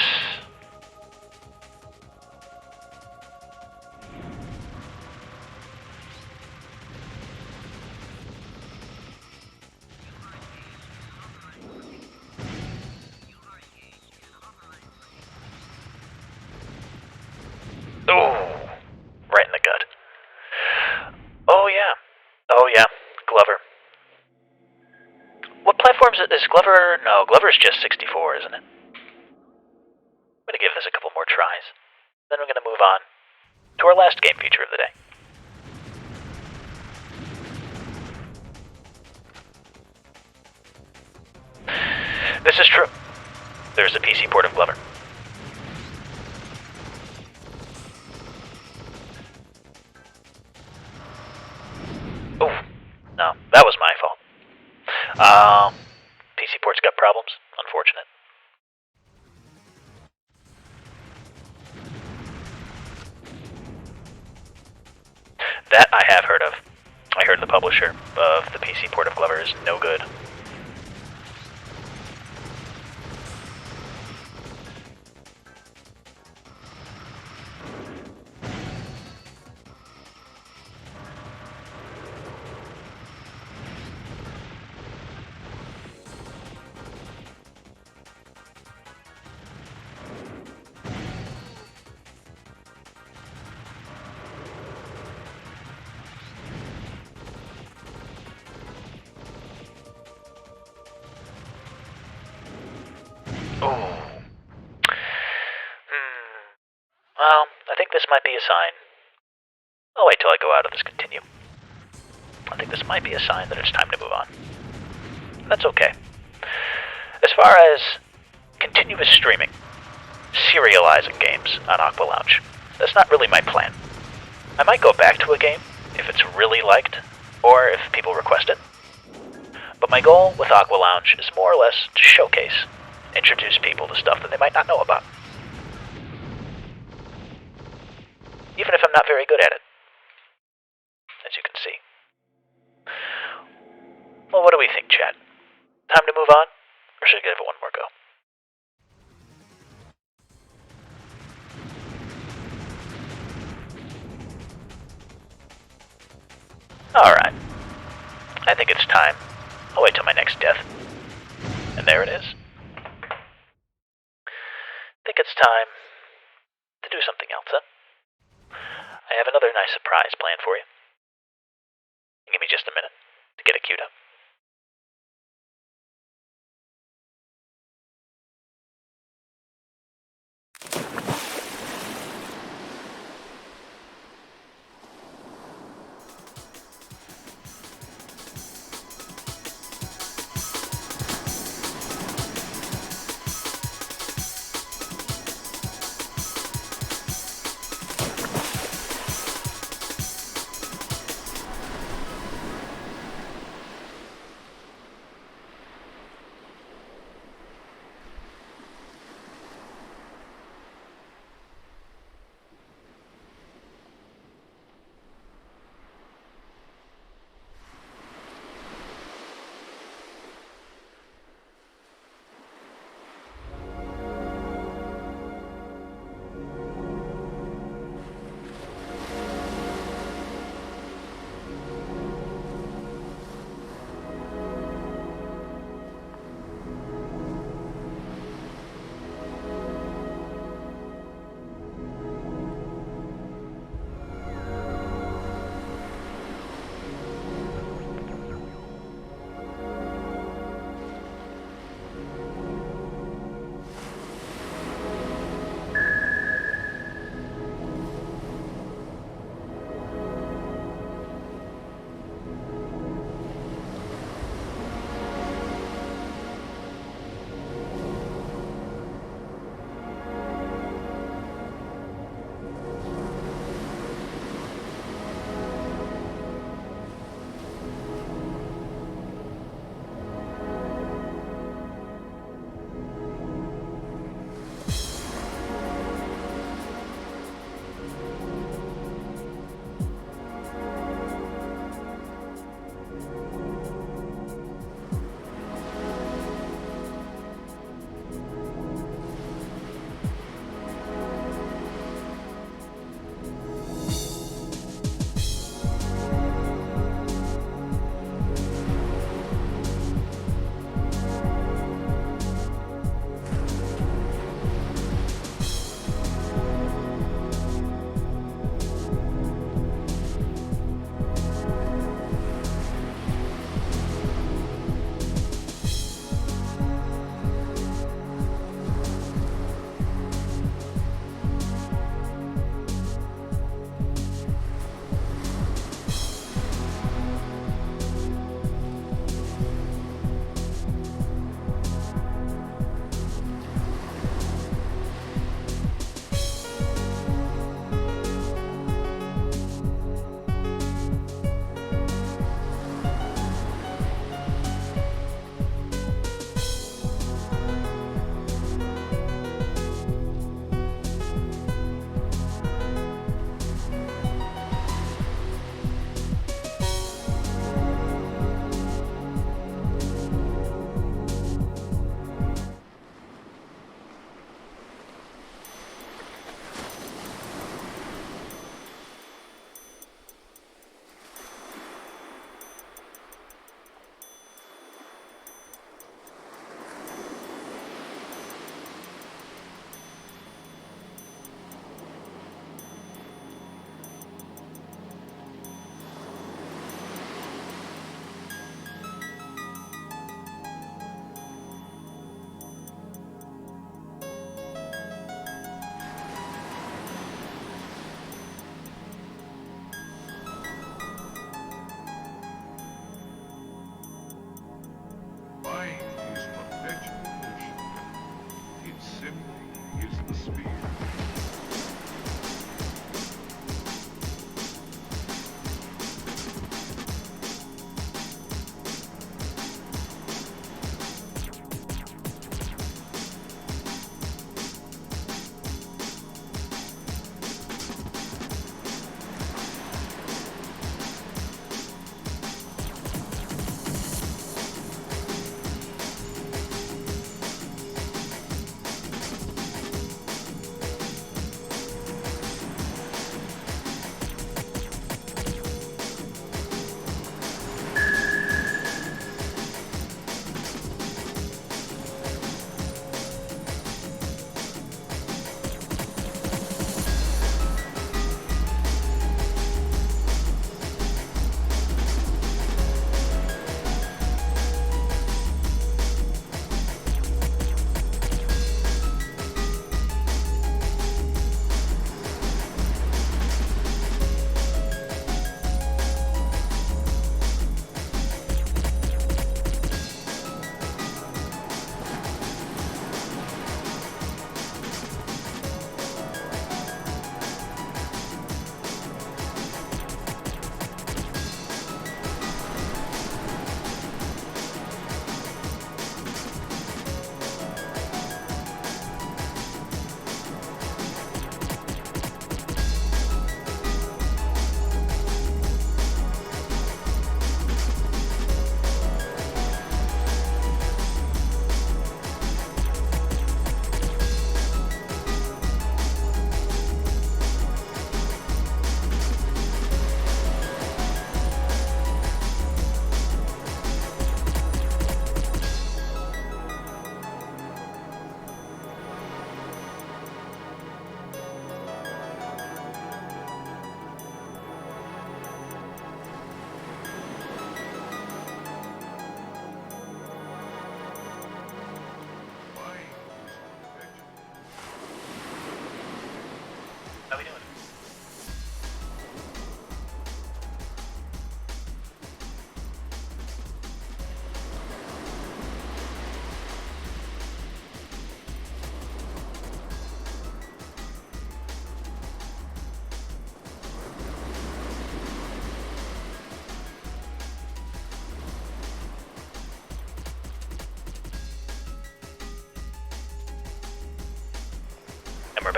Oh, right in the gut. Oh yeah. Oh yeah, Glover. What platforms is Glover? No, Glover's just 64, isn't it? I'm gonna give this a couple more tries. Then we're gonna move on to our last game feature of the day. This is true. There's a PC port of Glover. Oh, no, that was my fault. PC port's got problems, unfortunate. That I have heard of. I heard the publisher of the PC port of Glover is no good. Oh. Well, I think this might be a sign. I'll wait till I go out of this continue. I think this might be a sign that it's time to move on. That's okay. As far as continuous streaming, serializing games on Aqualounge, that's not really my plan. I might go back to a game if it's really liked, or if people request it. But my goal with Aqualounge is more or less to showcase, introduce people to stuff that they might not know about. Even if I'm not very good at it, as you can see. Well, what do we think, chat? Time to move on, or should I give it one more go? Alright. I think it's time. I'll wait till my next death. And there it is. Think it's time to do something else, huh? I have another nice surprise planned for you. Give me just a minute to get it queued up.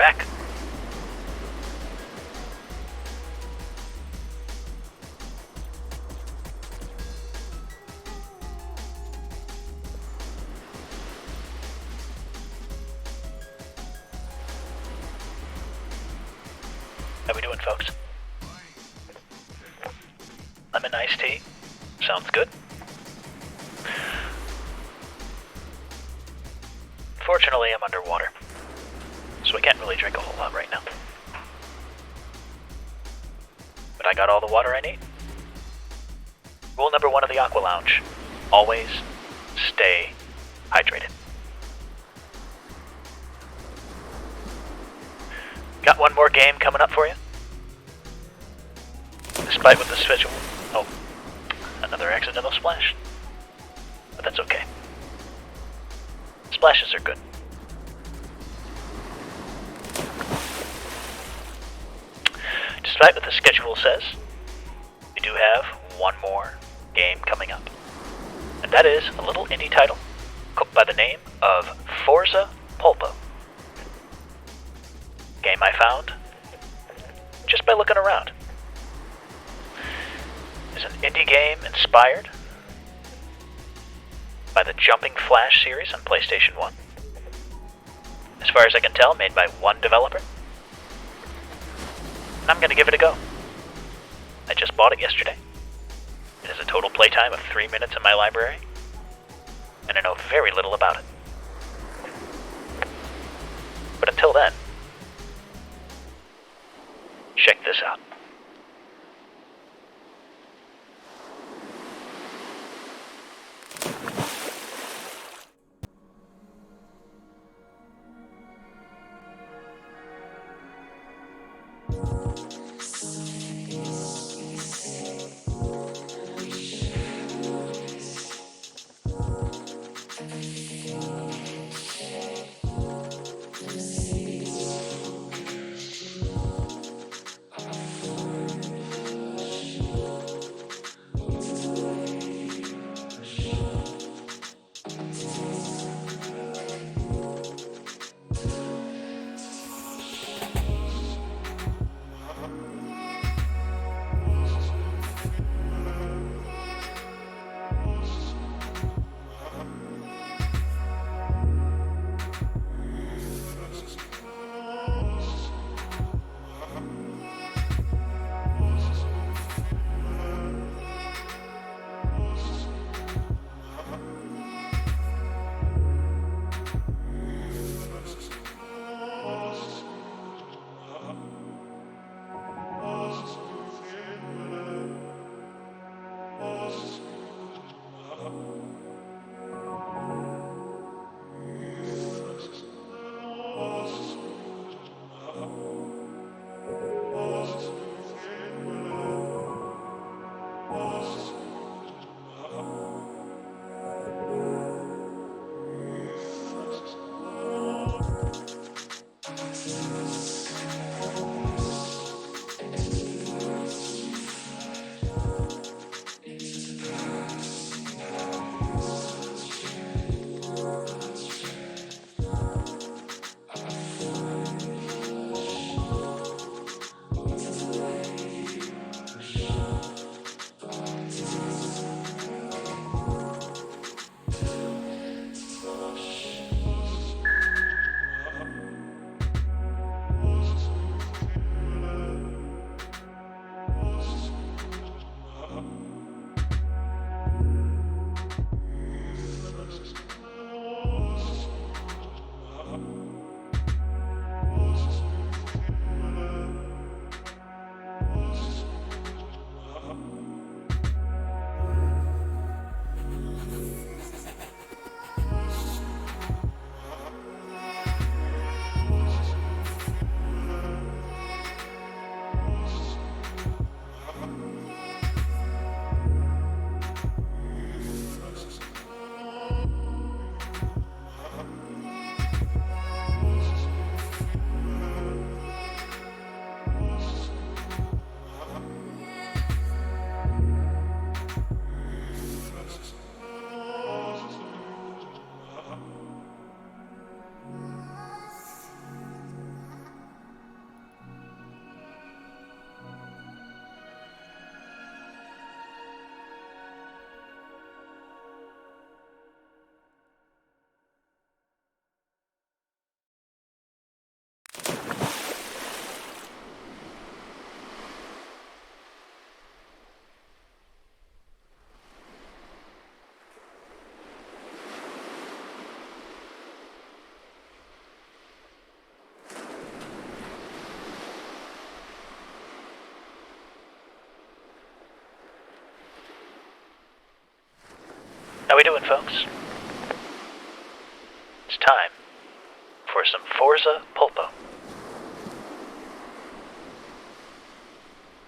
back. How we doing, folks? Lemon iced tea. Sounds good. Fortunately, I'm underwater, so I can't really drink a whole lot right now. But I got all the water I need. Rule number 1 of the Aqualounge: always stay hydrated. Got one more game coming up for you. Despite what the schedule... Oh, another accidental splash. But that's okay. Splashes are good. Despite what the schedule says, we do have one more game coming up. And that is a little indie title by the name of Forza Polpo. Game I found just by looking around. It's an indie game inspired by the Jumping Flash series on PlayStation 1. As far as I can tell, made by one developer. And I'm going to give it a go. I just bought it yesterday. It has a total playtime of 3 minutes in my library, and I know very little about it. But until then, check this out. we doing, folks? It's time for some Forza Polpo.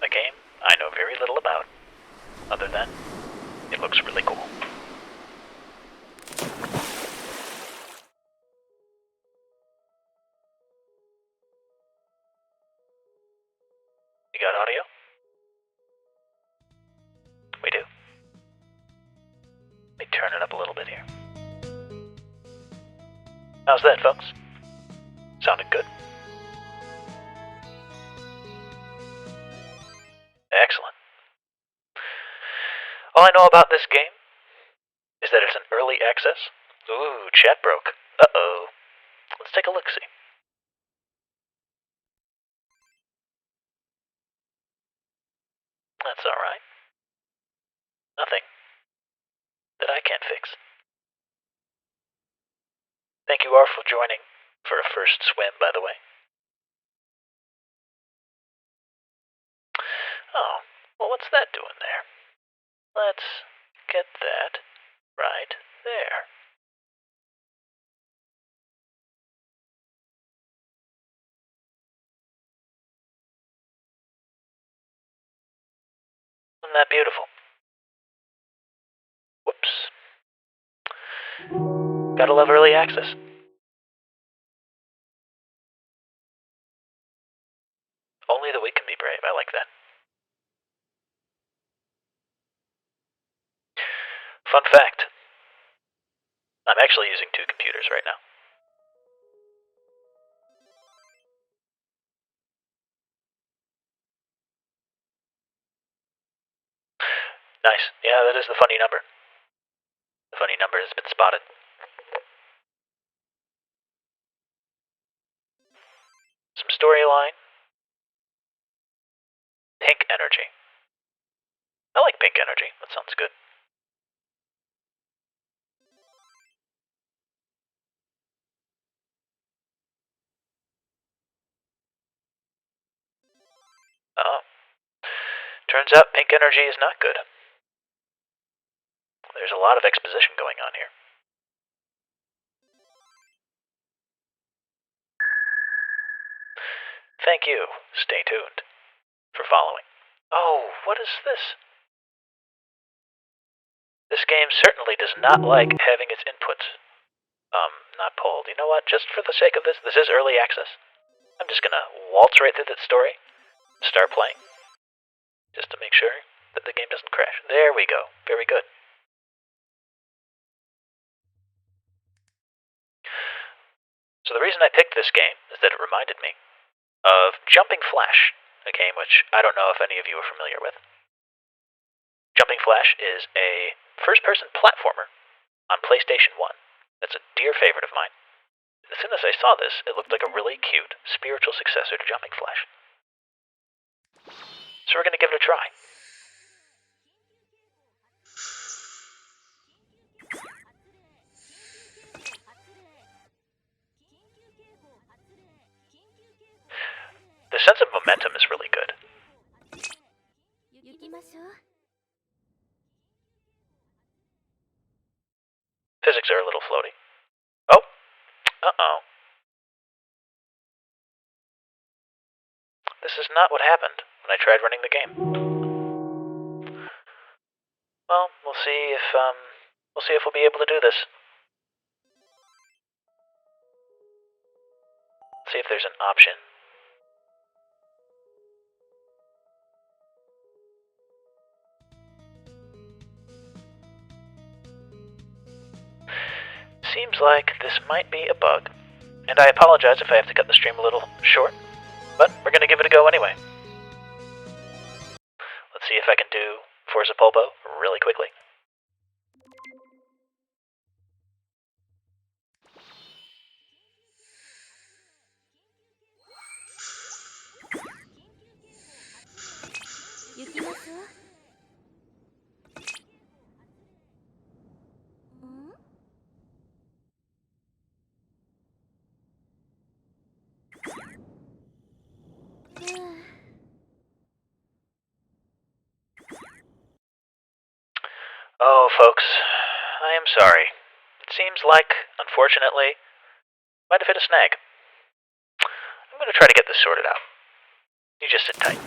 A game I know very little about, other than it looks really cool. You got audio? We do. Let me turn it up a little bit here. How's that, folks? Sounded good? Excellent. All I know about this game is that it's an early access. Ooh, chat broke. Uh-oh. Let's take a look-see. That's alright. Nothing that I can't fix. Thank you all for joining for a first swim, by the way. Oh, well, what's that doing there? Let's get that right there. Isn't that beautiful? Whoops. Gotta love early access. Only the weak can be brave. I like that. Fun fact. I'm actually using 2 computers right now. Nice. Yeah, that is the funny number. The funny number has been spotted. Some storyline. Pink energy. I like pink energy. That sounds good. Oh. Turns out pink energy is not good. There's a lot of exposition going on here. Thank you. Stay tuned for following. Oh, what is this? This game certainly does not like having its inputs, not pulled. You know what? Just for the sake of this is early access. I'm just gonna waltz right through that story, start playing, just to make sure that the game doesn't crash. There we go. Very good. So the reason I picked this game is that it reminded me of Jumping Flash, a game which I don't know if any of you are familiar with. Jumping Flash is a first-person platformer on PlayStation 1. That's a dear favorite of mine. As soon as I saw this, it looked like a really cute spiritual successor to Jumping Flash. So we're going to give it a try. The sense of momentum is really good. Physics are a little floaty. Oh! Uh-oh. This is not what happened when I tried running the game. Well, we'll see if we'll be able to do this. See if there's an option. Seems like this might be a bug, and I apologize if I have to cut the stream a little short, but we're gonna give it a go anyway. Let's see if I can do Forza Polpo really quickly. Oh, folks, I am I'm sorry. It seems like, unfortunately, might have hit a snag. I'm gonna try to get this sorted out. You just sit tight.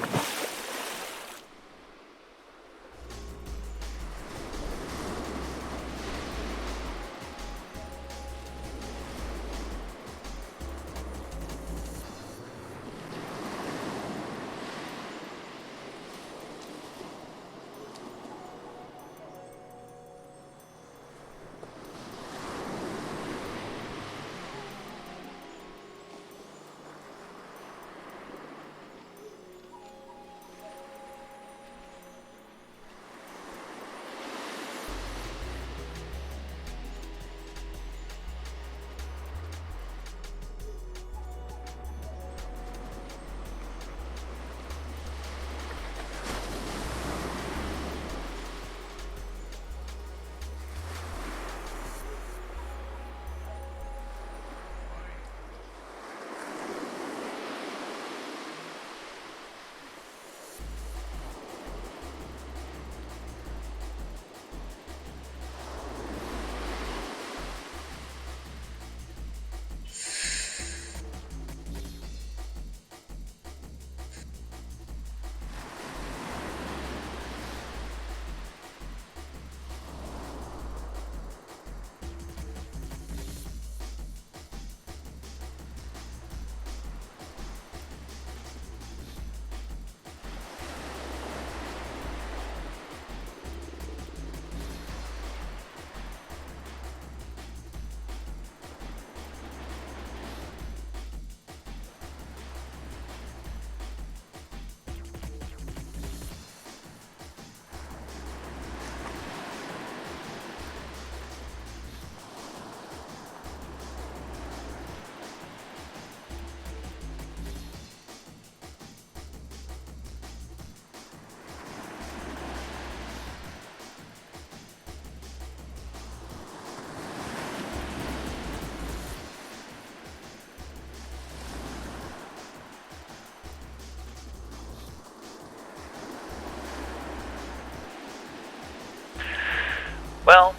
Well,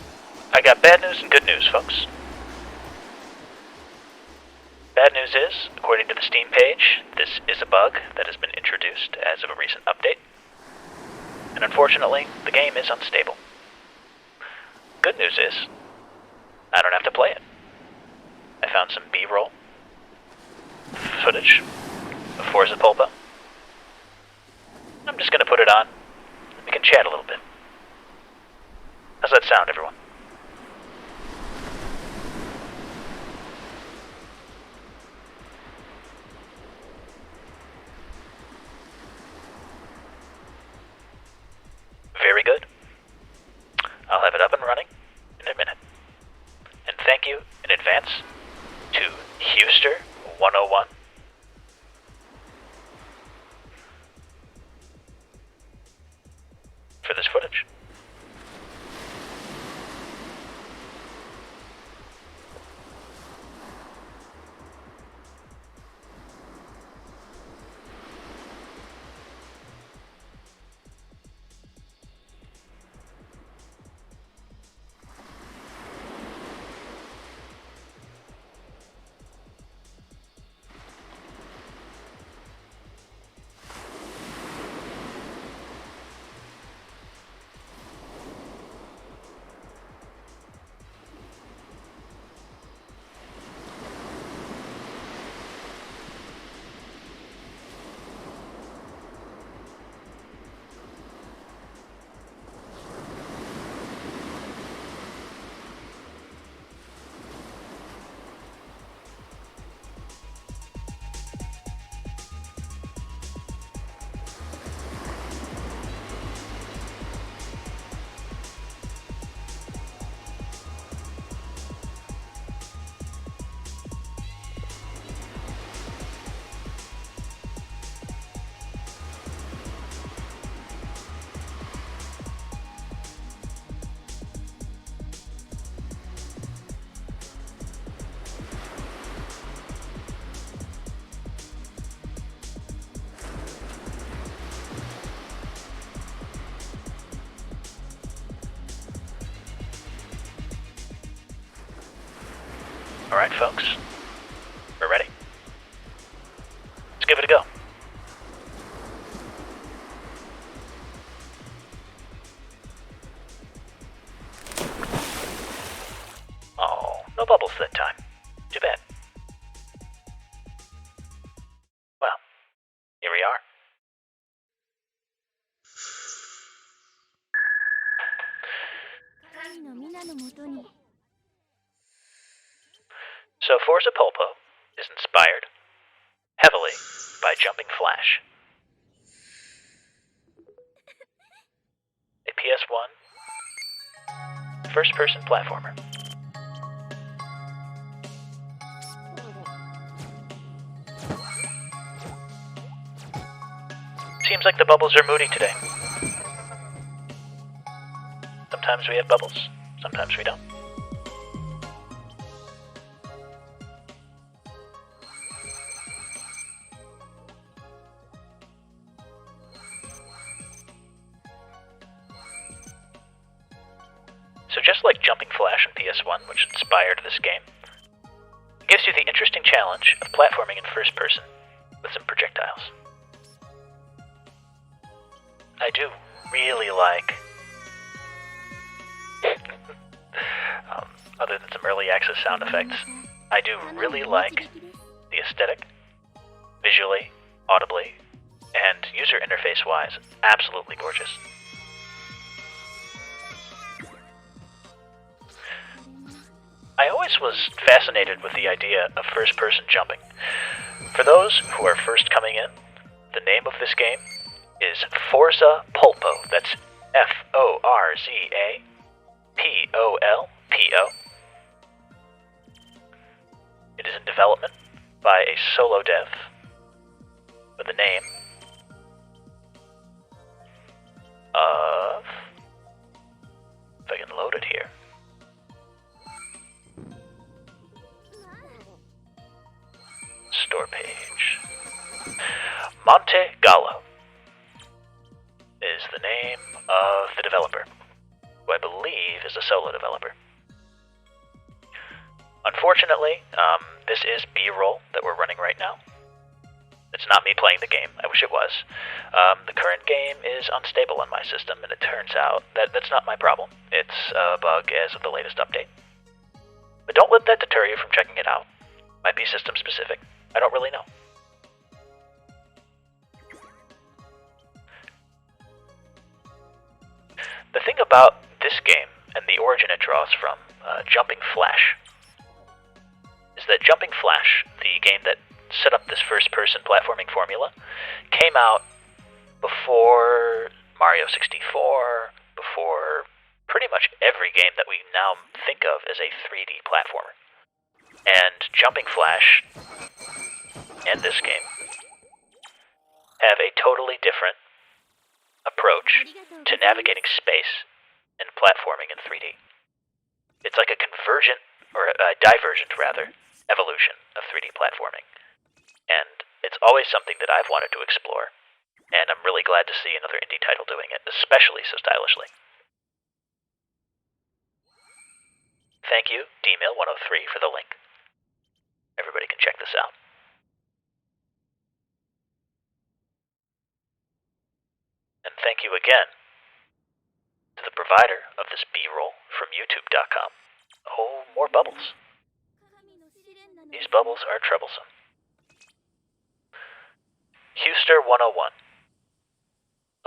I got bad news and good news, folks. Bad news is, according to the Steam page, this is a bug that has been introduced as of a recent update. And unfortunately, the game is unstable. Good news is, I don't have to play it. I found some B-roll footage of Forza Polpo. I'm just gonna put it on. We can chat a little bit. How's that sound, everyone? Very good. I'll have it up and running in a minute. And thank you in advance to Hewster101 for this footage. folks? We're ready. Let's give it a go. Oh, no bubbles that time. Too bad. Well, here we are. So Forza Polpo is inspired heavily by Jumping Flash, a PS1 first-person platformer. Seems like the bubbles are moody today. Sometimes we have bubbles, sometimes we don't. So just like Jumping Flash on PS1, which inspired this game, it gives you the interesting challenge of platforming in first person with some projectiles. I do really like, other than some early access sound effects, I do really like the aesthetic, visually, audibly, and user interface-wise, absolutely gorgeous. I always was fascinated with the idea of first-person jumping. For those who are first coming in, the name of this game is Forza Polpo. That's F-O-R-Z-A-P-O-L-P-O. It is in development by a solo dev with the name of... if I can load it here. Store page. Monte Gallo is the name of the developer, who I believe is a solo developer. Unfortunately, this is B-roll that we're running right now. It's not me playing the game. I wish it was. The current game is unstable on my system, and it turns out that that's not my problem. It's a bug as of the latest update. But don't let that deter you from checking it out. Might be system specific. I don't really know. The thing about this game, and the origin it draws from, Jumping Flash, is that Jumping Flash, the game that set up this first-person platforming formula, came out before Mario 64, before pretty much every game that we now think of as a 3D platformer. And Jumping Flash and this game have a totally different approach to navigating space and platforming in 3D. It's like a convergent, or a divergent rather, evolution of 3D platforming. And it's always something that I've wanted to explore, and I'm really glad to see another indie title doing it, especially so stylishly. Thank you, DMail103, for the link. Everybody can check this out. And thank you again to the provider of this B-roll from YouTube.com. Oh, more bubbles. These bubbles are troublesome. Huster101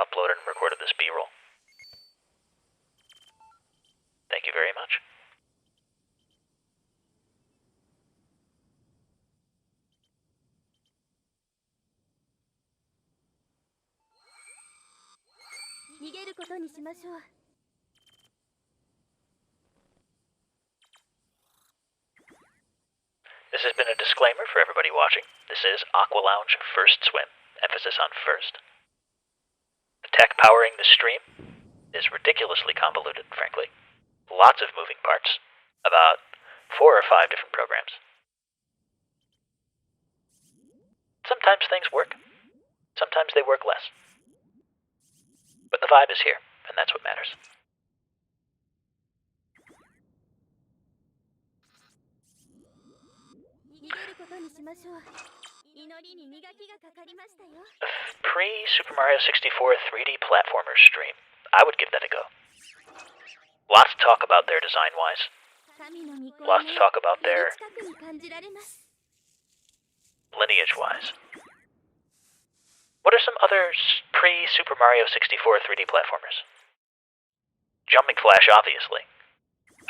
uploaded and recorded this B-roll. Thank you very much. This has been a disclaimer for everybody watching. This is Aqualounge First Swim, emphasis on first. The tech powering this stream is ridiculously convoluted, frankly. Lots of moving parts. About 4 or 5 different programs. Sometimes things work. Sometimes they work less. But the vibe is here, and that's what matters. Pre-Super Mario 64 3D platformer stream. I would give that a go. Lots to talk about there design-wise. Lots to talk about there lineage-wise. What are some other pre-Super Mario 64 3D platformers? Jumping Flash, obviously.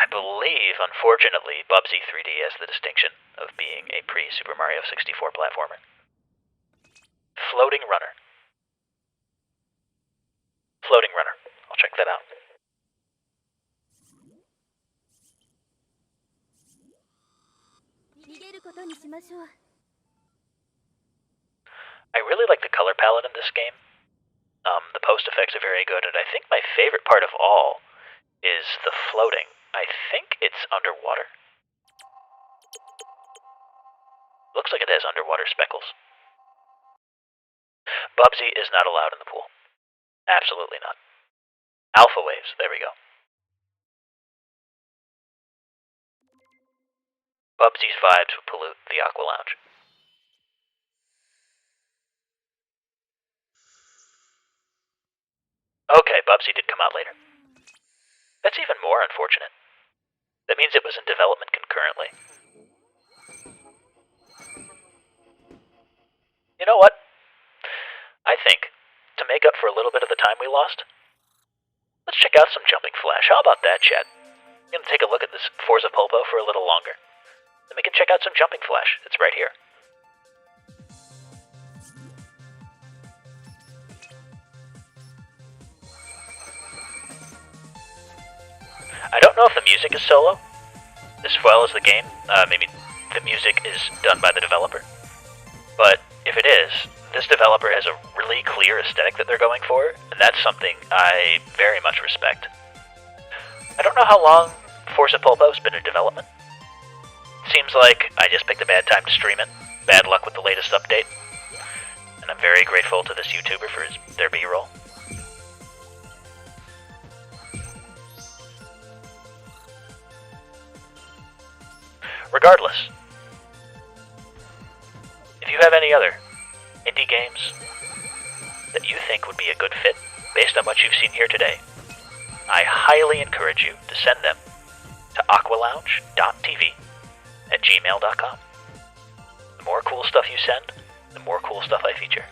I believe, unfortunately, Bubsy 3D has the distinction of being a pre-Super Mario 64 platformer. Floating Runner. Floating Runner. I'll check that out. I really like the color palette in this game. The post effects are very good, and I think my favorite part of all is the floating. I think it's underwater. Looks like it has underwater speckles. Bubsy is not allowed in the pool. Absolutely not. Alpha waves, there we go. Bubsy's vibes would pollute the Aqualounge. Okay, Bubsy did come out later. That's even more unfortunate. That means it was in development concurrently. You know what? I think, to make up for a little bit of the time we lost, let's check out some Jumping Flash. How about that, chat? I'm going to take a look at this Forza Polpo for a little longer. Then we can check out some Jumping Flash. It's right here. I don't know if the music is solo, as well as the game. Maybe the music is done by the developer. But if it is, this developer has a really clear aesthetic that they're going for, and that's something I very much respect. I don't know how long Forza Polpo's been in development. Seems like I just picked a bad time to stream it. Bad luck with the latest update. And I'm very grateful to this YouTuber for their B-roll. Regardless, if you have any other indie games that you think would be a good fit based on what you've seen here today, I highly encourage you to send them to aqualounge.tv@gmail.com. The more cool stuff you send, the more cool stuff I feature.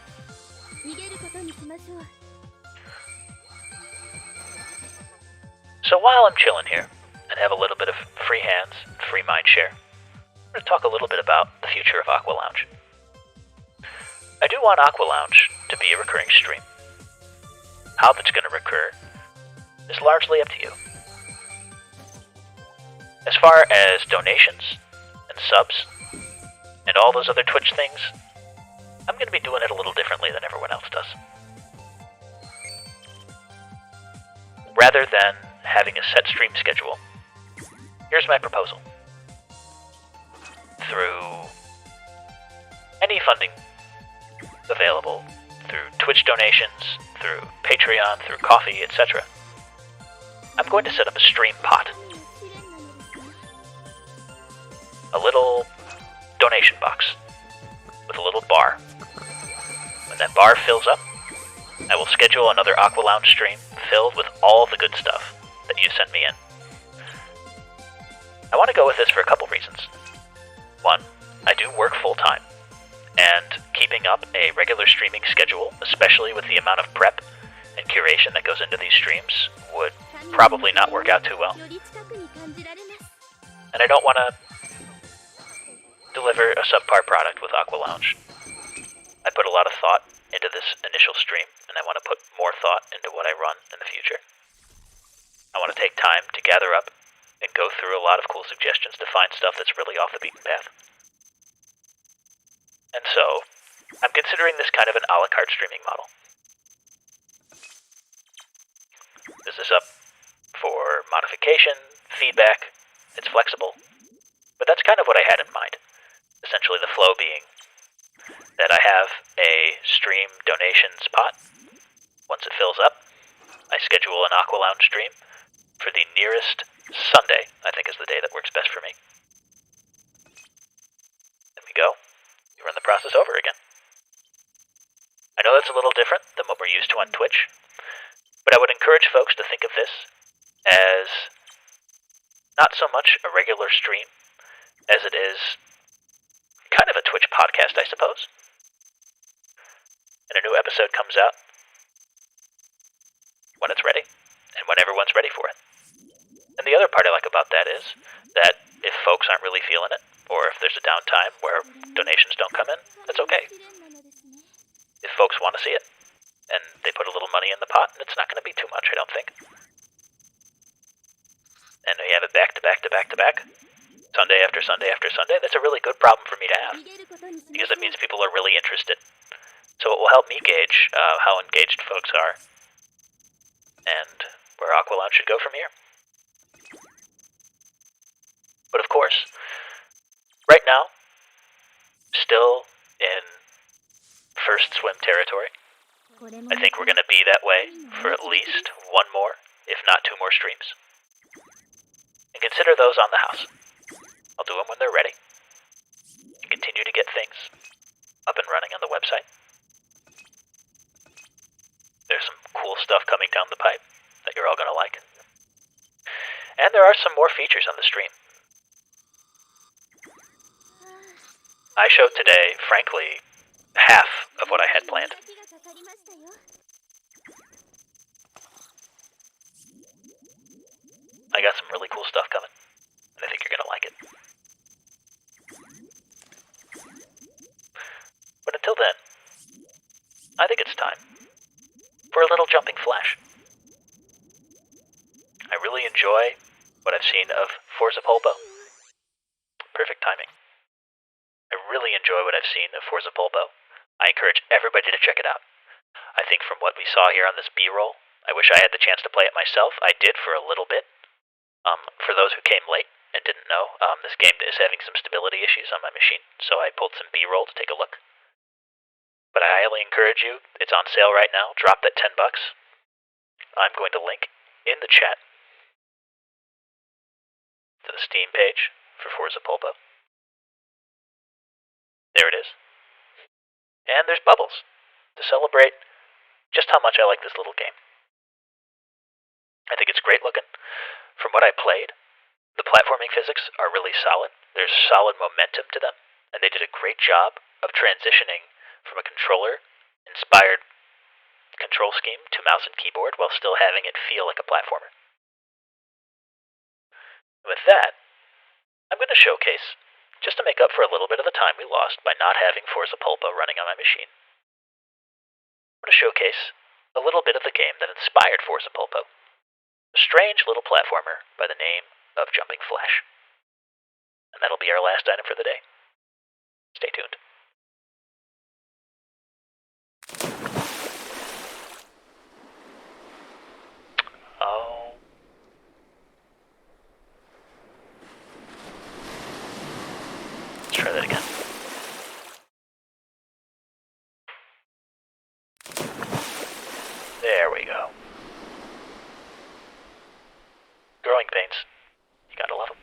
So while I'm chilling here and have a little bit of free hands and free mind share, I'm going to talk a little bit about the future of Aqualounge. I do want Aqualounge to be a recurring stream. How that's going to recur is largely up to you. As far as donations and subs and all those other Twitch things, I'm going to be doing it a little differently than everyone else does. Rather than having a set stream schedule, here's my proposal. Through any funding available, through Twitch donations, through Patreon, through Coffee, etc., I'm going to set up a stream pot. A little donation box with a little bar. When that bar fills up, I will schedule another Aqualounge stream filled with all the good stuff that you send me in. I want to go with this for a couple reasons. One, I do work full-time, and keeping up a regular streaming schedule, especially with the amount of prep and curation that goes into these streams, would probably not work out too well. And I don't want to deliver a subpar product with Aqualounge. I put a lot of thought into this initial stream, and I want to put more thought into what I run in the future. I want to take time to gather up and go through a lot of cool suggestions to find stuff that's really off the beaten path. And so, I'm considering this kind of an a la carte streaming model. This is up for modification, feedback, it's flexible, but that's kind of what I had in mind. Essentially the flow being that I have a stream donations pot. Once it fills up, I schedule an Aqualounge stream for the nearest Sunday, I think is the day that works best for me. There we go. run the process over again. I know that's a little different than what we're used to on Twitch, but I would encourage folks to think of this as not so much a regular stream as it is kind of a Twitch podcast, I suppose. And a new episode comes out when it's ready, and when everyone's ready for it. And the other part I like about that is that if folks aren't really feeling it, or if there's a downtime where donations don't come in, that's okay. If folks want to see it, and they put a little money in the pot, and it's not going to be too much, I don't think. And we have it back to back to back to back, Sunday after Sunday after Sunday. That's a really good problem for me to have, because it means people are really interested. So it will help me gauge how engaged folks are, and where Aqualounge should go from here. But of course, right now, still in first swim territory. I think we're going to be that way for at least one more, if not two more streams. And consider those on the house. I'll do them when they're ready. And continue to get things up and running on the website. There's some cool stuff coming down the pipe that you're all going to like. And there are some more features on the stream. I showed today, frankly, half of what I had planned. I got some really cool stuff coming, and I think you're going to like it. But until then, I think it's time for a little jumping flash. I really enjoy what I've seen of Forza Polpo. Perfect timing. I really enjoy what I've seen of Forza Polpo. I encourage everybody to check it out. I think from what we saw here on this B-roll, I wish I had the chance to play it myself. I did for a little bit. For those who came late and didn't know, this game is having some stability issues on my machine, so I pulled some B-roll to take a look. But I highly encourage you, it's on sale right now, drop that $10. I'm going to link in the chat to the Steam page for Forza Polpo. There it is. And there's bubbles to celebrate just how much I like this little game. I think it's great looking. From what I played, the platforming physics are really solid. There's solid momentum to them, and they did a great job of transitioning from a controller-inspired control scheme to mouse and keyboard while still having it feel like a platformer. With that, I'm going to showcase, just to make up for a little bit of the time we lost by not having Forza Polpo running on my machine, I'm going to showcase a little bit of the game that inspired Forza Polpo. A strange little platformer by the name of Jumping Flash. And that'll be our last item for the day. Stay tuned. Oh. Let's try that again. There we go. Growing pains. You gotta love them.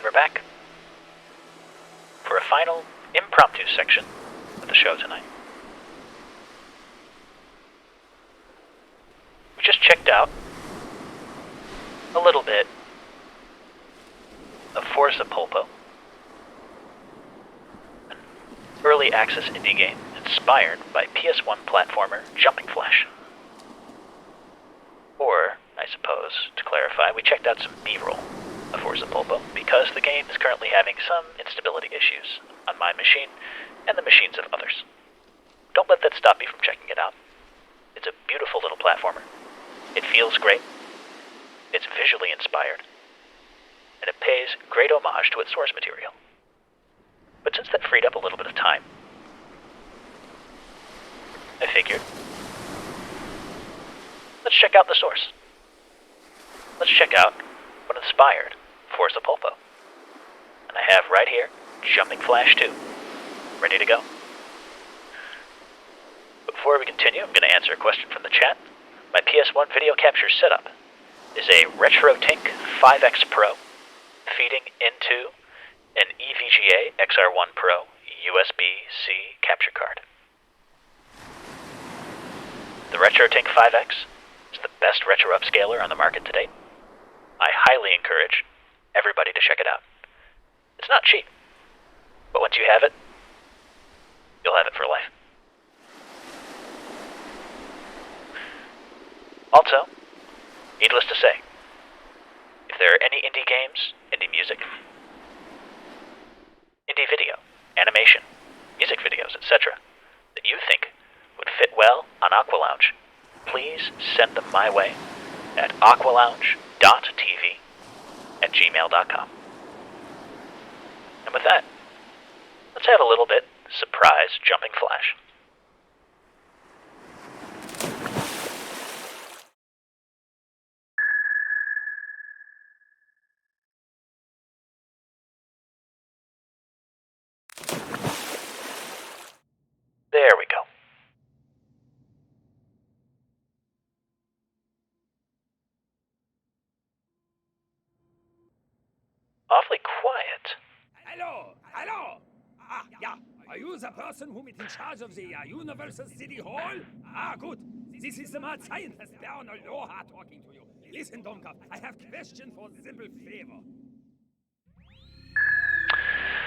And we're back for a final impromptu section of the show tonight. We just checked out a little bit of Forza Polpo, an early access indie game inspired by PS1 platformer Jumping Flash. Or, I suppose, to clarify, we checked out some B-roll of Forza Polpo because the game is currently having some instability issues on my machine and the machines of others. Don't let that stop you from checking it out. It's a beautiful little platformer. It feels great. It's visually inspired. And it pays great homage to its source material. But since that freed up a little bit of time, I figured, let's check out the source. Let's check out what inspired Forza Polpo. And I have right here, Jumping Flash 2, ready to go. But before we continue, I'm going to answer a question from the chat. My PS1 video capture setup is a RetroTink 5X Pro feeding into an EVGA XR1 Pro USB-C capture card. The RetroTink 5X is the best retro upscaler on the market to date. I highly encourage everybody to check it out. It's not cheap, but once you have it, you'll have it for life. Also, needless to say, if there are any indie games, indie music, indie video, animation, music videos, etc., that you think would fit well on Aqualounge, please send them my way at aqualounge.tv@gmail.com. And with that, let's have a little bit surprise Jumping Flash. There we go. Awfully quiet. Hello, hello. Yeah. Are you the person whom is in charge of the Universal City Hall? Good. This is the mad scientist Baron Aloha talking to you. Listen, Domkov, I have question for simple favor.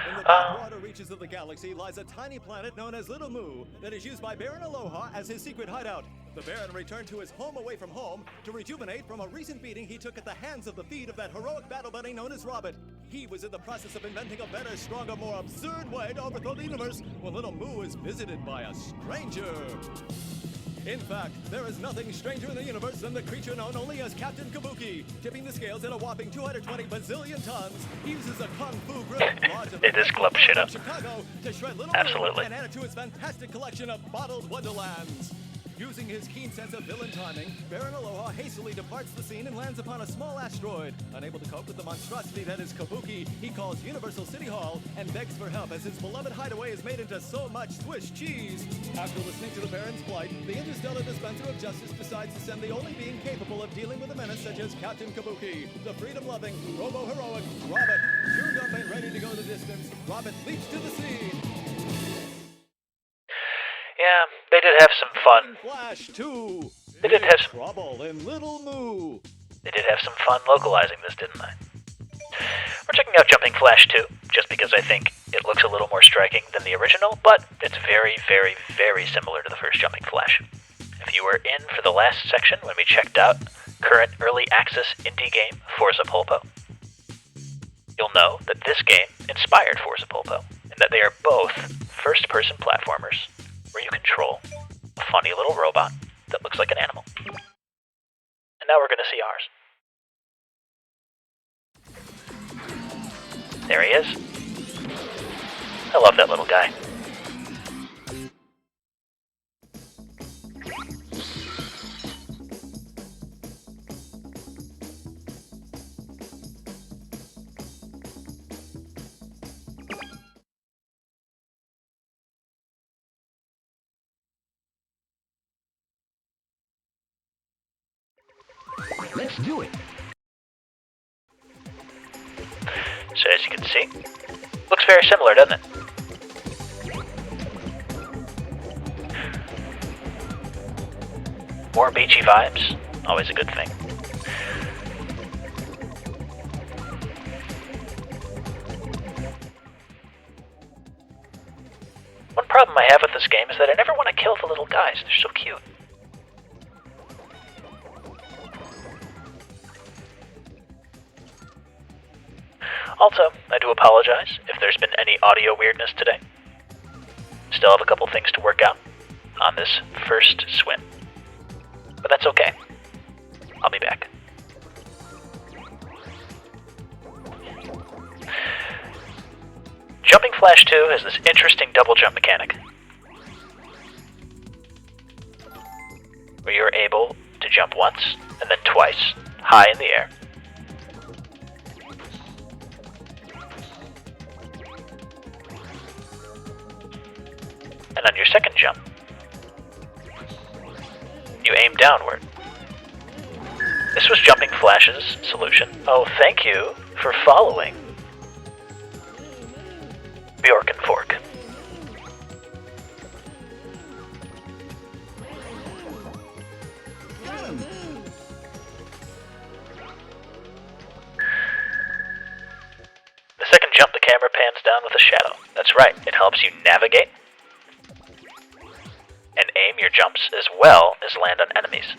In the backwater reaches of the galaxy lies a tiny planet known as Little Moo that is used by Baron Aloha as his secret hideout. The Baron returned to his home away from home to rejuvenate from a recent beating he took at the hands of the feet of that heroic battle buddy known as Robert. He was in the process of inventing a better, stronger, more absurd way to overthrow the universe when Little Moo is visited by a stranger. In fact, there is nothing stranger in the universe than the creature known only as Captain Kabuki. Tipping the scales at a whopping 220 bazillion tons, he uses a kung fu grip It is club shit up. Chicago to shred Little Absolutely. Moo and add it to his fantastic collection of bottled wonderlands. Using his keen sense of villain timing, Baron Aloha hastily departs the scene and lands upon a small asteroid. Unable to cope with the monstrosity that is Kabuki, he calls Universal City Hall and begs for help as his beloved hideaway is made into so much Swiss cheese. After listening to the Baron's plight, the interstellar dispenser of justice decides to send the only being capable of dealing with a menace such as Captain Kabuki, the freedom-loving, robo-heroic Robert. Chewed up and ready to go the distance, Robert leaps to the scene. Yeah, they did have some fun. Flash 2. They did have some. Trouble in Little Moo. They did have some fun localizing this, didn't they? We're checking out Jumping Flash 2, just because I think it looks a little more striking than the original, but it's very, very, very similar to the first Jumping Flash. If you were in for the last section when we checked out current early access indie game Forza Polpo, you'll know that this game inspired Forza Polpo, and that they are both first-person platformers where you control a funny little robot that looks like an animal. And now we're going to see ours. There he is. I love that little guy. Let's do it. So as you can see, looks very similar, doesn't it? More beachy vibes, always a good thing. One problem I have with this game is that I never want to kill the little guys. They're so cute. Also, I do apologize if there's been any audio weirdness today. Still have a couple things to work out on this first swim. But that's okay. I'll be back. Jumping Flash 2 has this interesting double jump mechanic, where you're able to jump once and then twice, high in the air. And on your second jump, you aim downward. This was Jumping Flash's solution. Oh, thank you for following Bjork and Fork. The second jump, the camera pans down with a shadow. That's right, it helps you navigate and aim your jumps as well as land on enemies.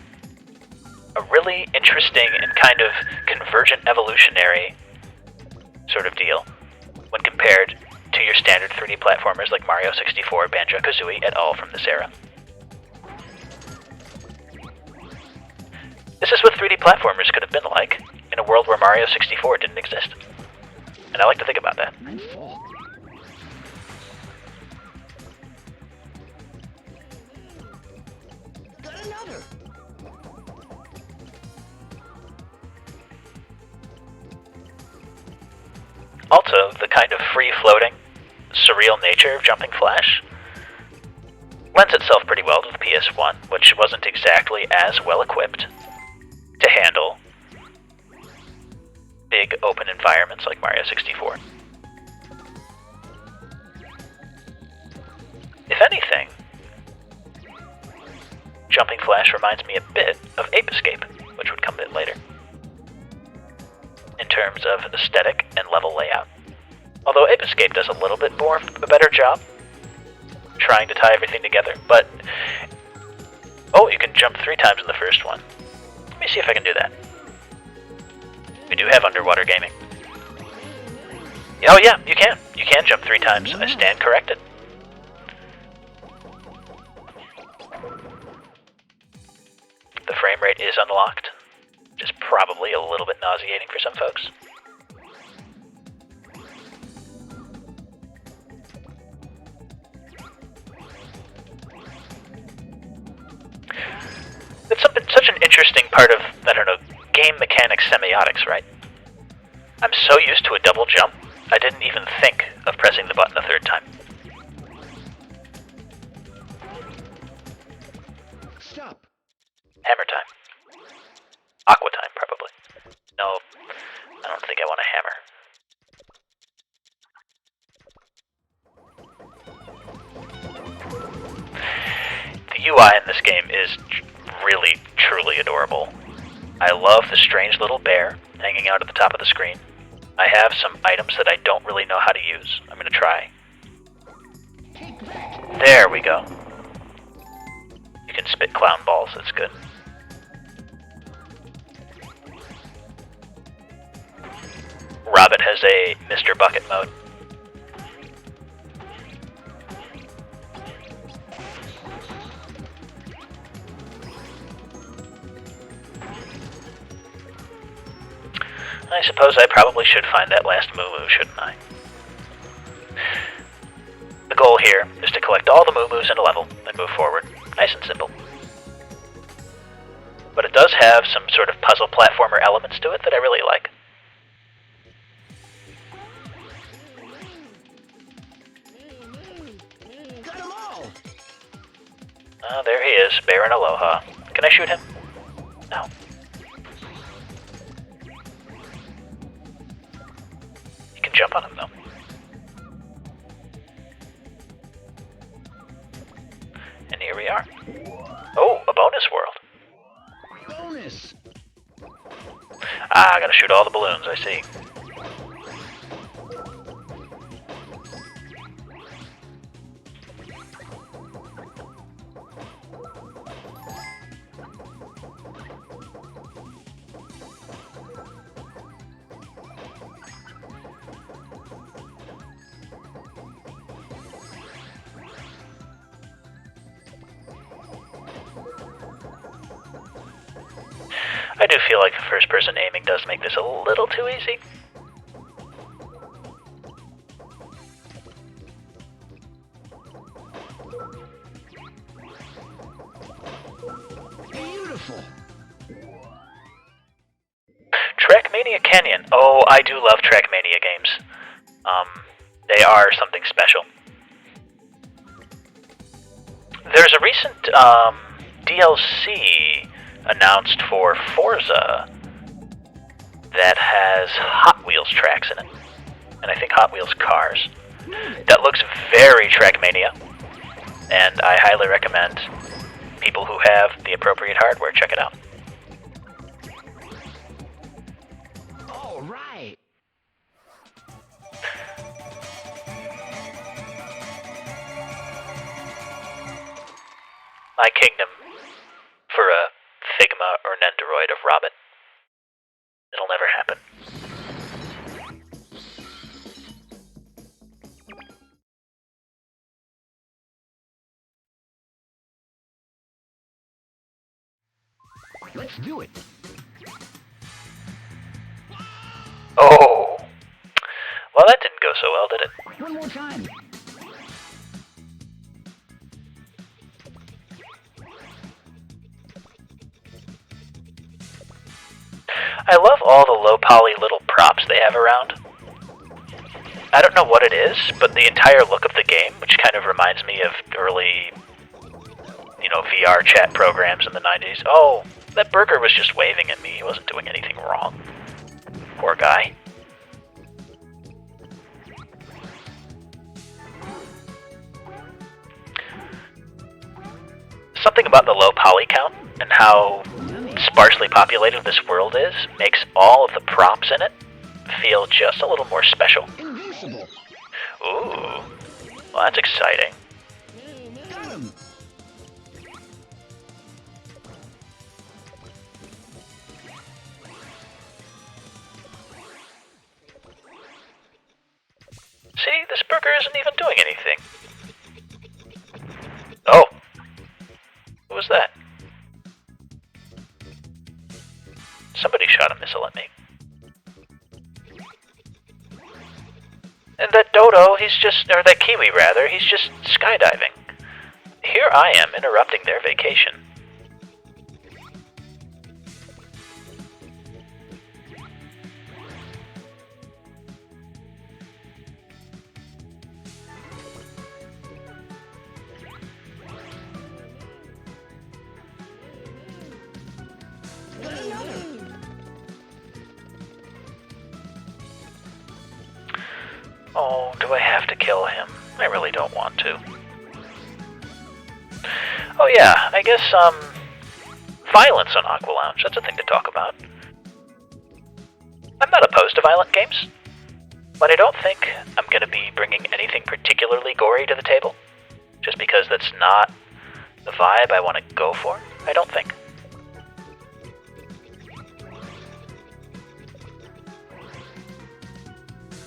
A really interesting and kind of convergent evolutionary sort of deal when compared to your standard 3D platformers like Mario 64, Banjo-Kazooie, et al. From this era. This is what 3D platformers could have been like in a world where Mario 64 didn't exist. And I like to think about that. Got another. Also, the kind of free-floating, surreal nature of Jumping Flash lends itself pretty well to the PS1, which wasn't exactly as well equipped to handle big open environments like Mario 64. If anything, Jumping Flash reminds me a bit of Ape Escape, which would come a bit later, in terms of aesthetic and level layout. Although Ape Escape does a little bit more of a better job trying to tie everything together, but oh, you can jump 3 times in the first one. Let me see if I can do that. We do have underwater gaming. Oh yeah, you can. You can jump 3 times. I stand corrected. The frame rate is unlocked, which is probably a little bit nauseating for some folks. It's such an interesting part of, I don't know, game mechanics semiotics, right? I'm so used to a double jump, I didn't even think of pressing the button a 3rd time. Stop. Hammer time. Aqua time, probably. No, I don't think I want a hammer. The UI in this game is really, truly adorable. I love the strange little bear hanging out at the top of the screen. I have some items that I don't really know how to use. I'm going to try. There we go. You can spit clown balls, that's good. Robert has a Mr. Bucket mode. I suppose I probably should find that last moo-moo, shouldn't I? The goal here is to collect all the moo-moos in a level and move forward. Nice and simple. But it does have some sort of puzzle platformer elements to it that I really like. Got 'em all. Oh, there he is, Baron Aloha. Can I shoot him? No. Oh, a bonus world. Bonus! Ah, I gotta shoot all the balloons, I see. I do feel like the first-person aiming does make this a little too easy. Beautiful! Trackmania Canyon. Oh, I do love Trackmania games. They are something special. There's a recent DLC announced for Forza that has Hot Wheels tracks in it, and I think Hot Wheels cars. That looks very Trackmania, and I highly recommend people who have the appropriate hardware check it out. All right! My kingdom for a Figma or Nendoroid of Robin. It'll never happen. Let's do it! Oh! Well, that didn't go so well, did it? One more time! I love all the low-poly little props they have around. I don't know what it is, but the entire look of the game, which kind of reminds me of early, VR chat programs in the 90s. Oh, that burger was just waving at me. He wasn't doing anything wrong. Poor guy. Something about the low poly count and how sparsely populated this world is makes all of the props in it feel just a little more special. Invincible! Ooh, well, that's exciting. Got him! See, this burger isn't even doing anything. Oh, what was that? Somebody shot a missile at me. And that dodo, or that kiwi rather, he's just skydiving. Here I am interrupting their vacation. Oh, do I have to kill him? I really don't want to. Oh yeah, I guess, violence on Aqualounge, that's a thing to talk about. I'm not opposed to violent games, but I don't think I'm going to be bringing anything particularly gory to the table, just because that's not the vibe I want to go for, I don't think.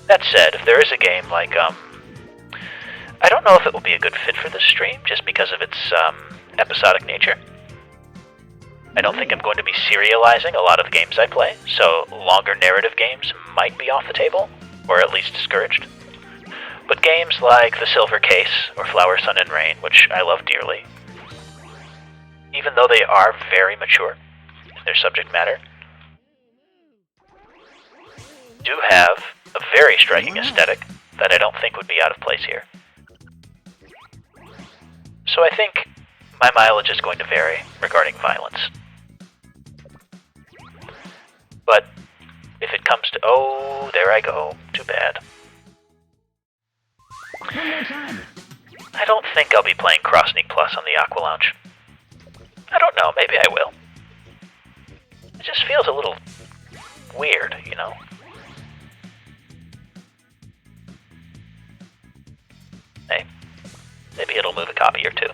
That said, if there is a game like, I don't know if it will be a good fit for this stream, just because of its, episodic nature. I don't think I'm going to be serializing a lot of games I play, so longer narrative games might be off the table, or at least discouraged. But games like The Silver Case, or Flower, Sun, and Rain, which I love dearly, even though they are very mature in their subject matter, do have a very striking aesthetic that I don't think would be out of place here. So I think my mileage is going to vary regarding violence. But if it comes to... Oh, there I go. Too bad. One more time! I don't think I'll be playing Cross Sneak Plus on the Aqualounge. I don't know, maybe I will. It just feels a little weird, you know? Hey, maybe it'll move a copy or two.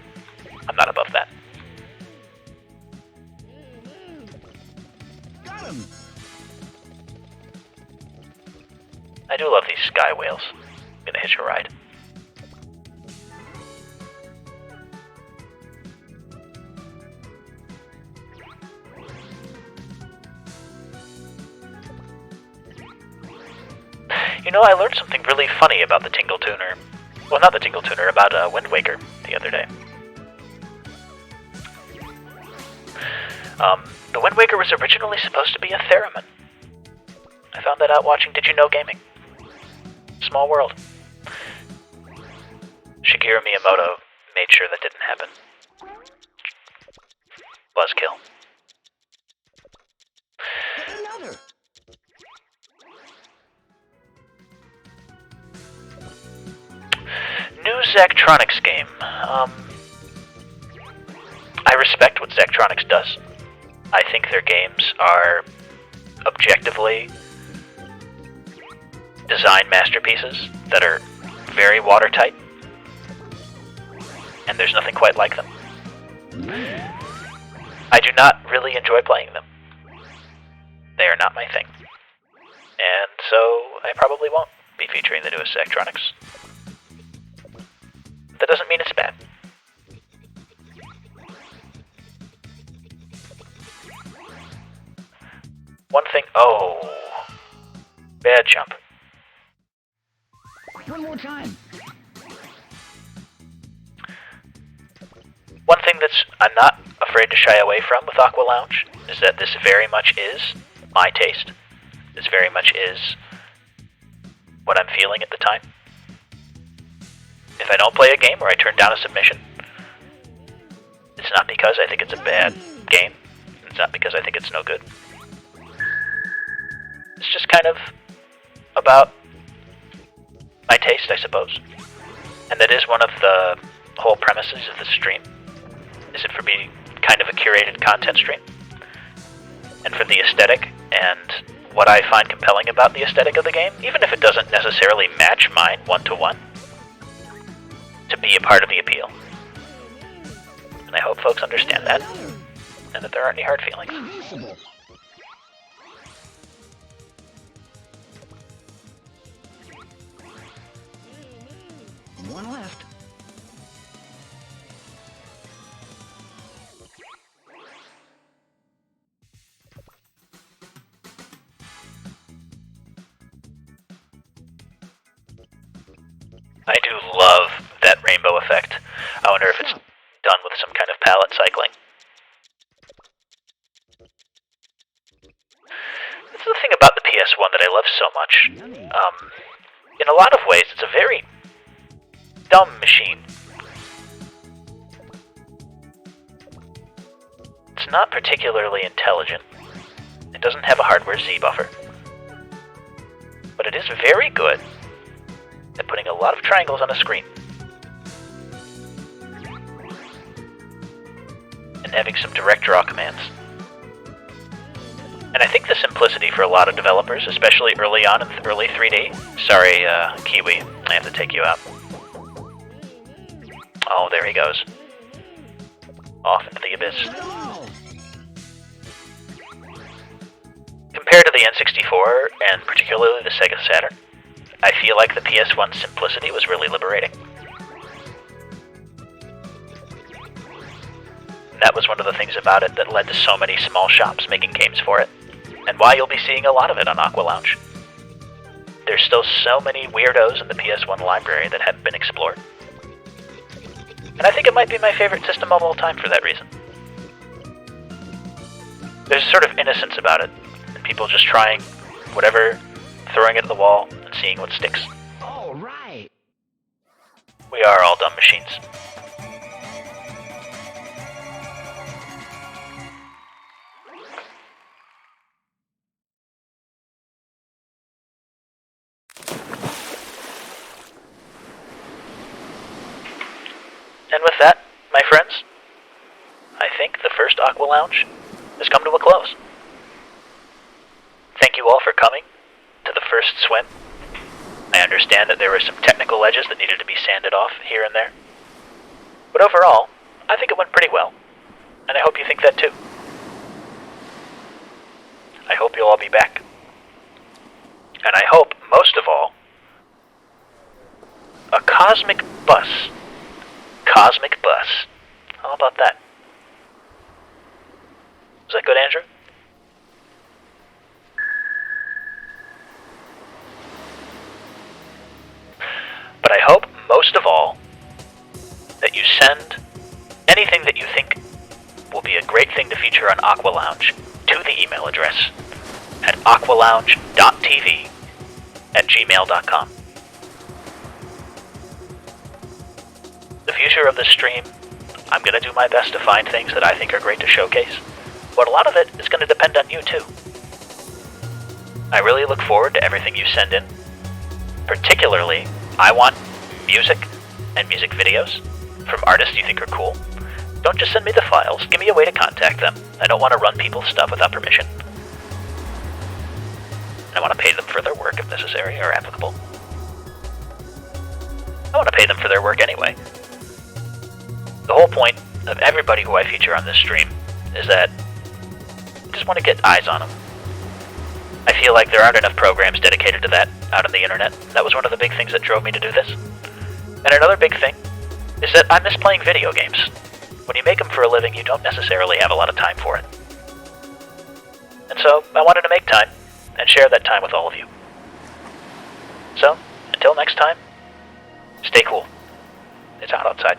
I'm not above that. Got him. I do love these sky whales. I'm gonna hitch a ride. You know, I learned something really funny about the Tingle Tuner. Well, not the Tingle Tuner, about Wind Waker the other day. The Wind Waker was originally supposed to be a theremin. I found that out watching Did You Know Gaming. Small world. Shigeru Miyamoto made sure that didn't happen. Buzzkill. Another. New Zachtronics game. I respect what Zachtronics does. I think their games are objectively design masterpieces that are very watertight, and there's nothing quite like them. I do not really enjoy playing them. They are not my thing. And so I probably won't be featuring the newest Zachtronics. That doesn't mean it's bad. One thing... Oh. Bad jump. One more time. One thing that's I'm not afraid to shy away from with Aqualounge is that this very much is my taste. This very much is what I'm feeling at the time. If I don't play a game or I turn down a submission, it's not because I think it's a bad game. It's not because I think it's no good. It's just kind of about my taste, I suppose. And that is one of the whole premises of the stream. Is it for being kind of a curated content stream? And for the aesthetic and what I find compelling about the aesthetic of the game, even if it doesn't necessarily match mine one-to-one, to be a part of the appeal. And I hope folks understand that, and that there aren't any hard feelings. Invincible. One left. I do love that rainbow effect. I wonder if it's done with some kind of palette cycling. That's the thing about the PS1 that I love so much. In a lot of ways, it's a very dumb machine. It's not particularly intelligent. It doesn't have a hardware Z buffer. But it is very good at putting a lot of triangles on a screen. And having some direct draw commands. And I think the simplicity for a lot of developers, especially early on in early 3D... Sorry, Kiwi, I have to take you out. Oh, there he goes. Off into the abyss. Compared to the N64, and particularly the Sega Saturn, I feel like the PS1's simplicity was really liberating. That was one of the things about it that led to so many small shops making games for it, and why you'll be seeing a lot of it on Aqualounge. There's still so many weirdos in the PS1 library that haven't been explored. And I think it might be my favorite system of all time for that reason. There's a sort of innocence about it, and people just trying whatever, throwing it at the wall, and seeing what sticks. All right. We are all dumb machines. And with that, my friends, I think the first Aqualounge has come to a close. Thank you all for coming to the first swim. I understand that there were some technical edges that needed to be sanded off here and there. But overall, I think it went pretty well. And I hope you think that too. I hope you'll all be back. And I hope, most of all, a cosmic bus. Cosmic bus. How about that? Is that good, Andrew? But I hope, most of all, that you send anything that you think will be a great thing to feature on Aqualounge to the email address at aqualounge.tv@gmail.com. The future of this stream, I'm going to do my best to find things that I think are great to showcase, but a lot of it is going to depend on you too. I really look forward to everything you send in. Particularly, I want music and music videos from artists you think are cool. Don't just send me the files, give me a way to contact them. I don't want to run people's stuff without permission. I want to pay them for their work if necessary or applicable. I want to pay them for their work anyway. The whole point of everybody who I feature on this stream is that I just want to get eyes on them. I feel like there aren't enough programs dedicated to that out on the internet. That was one of the big things that drove me to do this. And another big thing is that I miss playing video games. When you make them for a living, you don't necessarily have a lot of time for it. And so, I wanted to make time and share that time with all of you. So, until next time, stay cool. It's hot outside.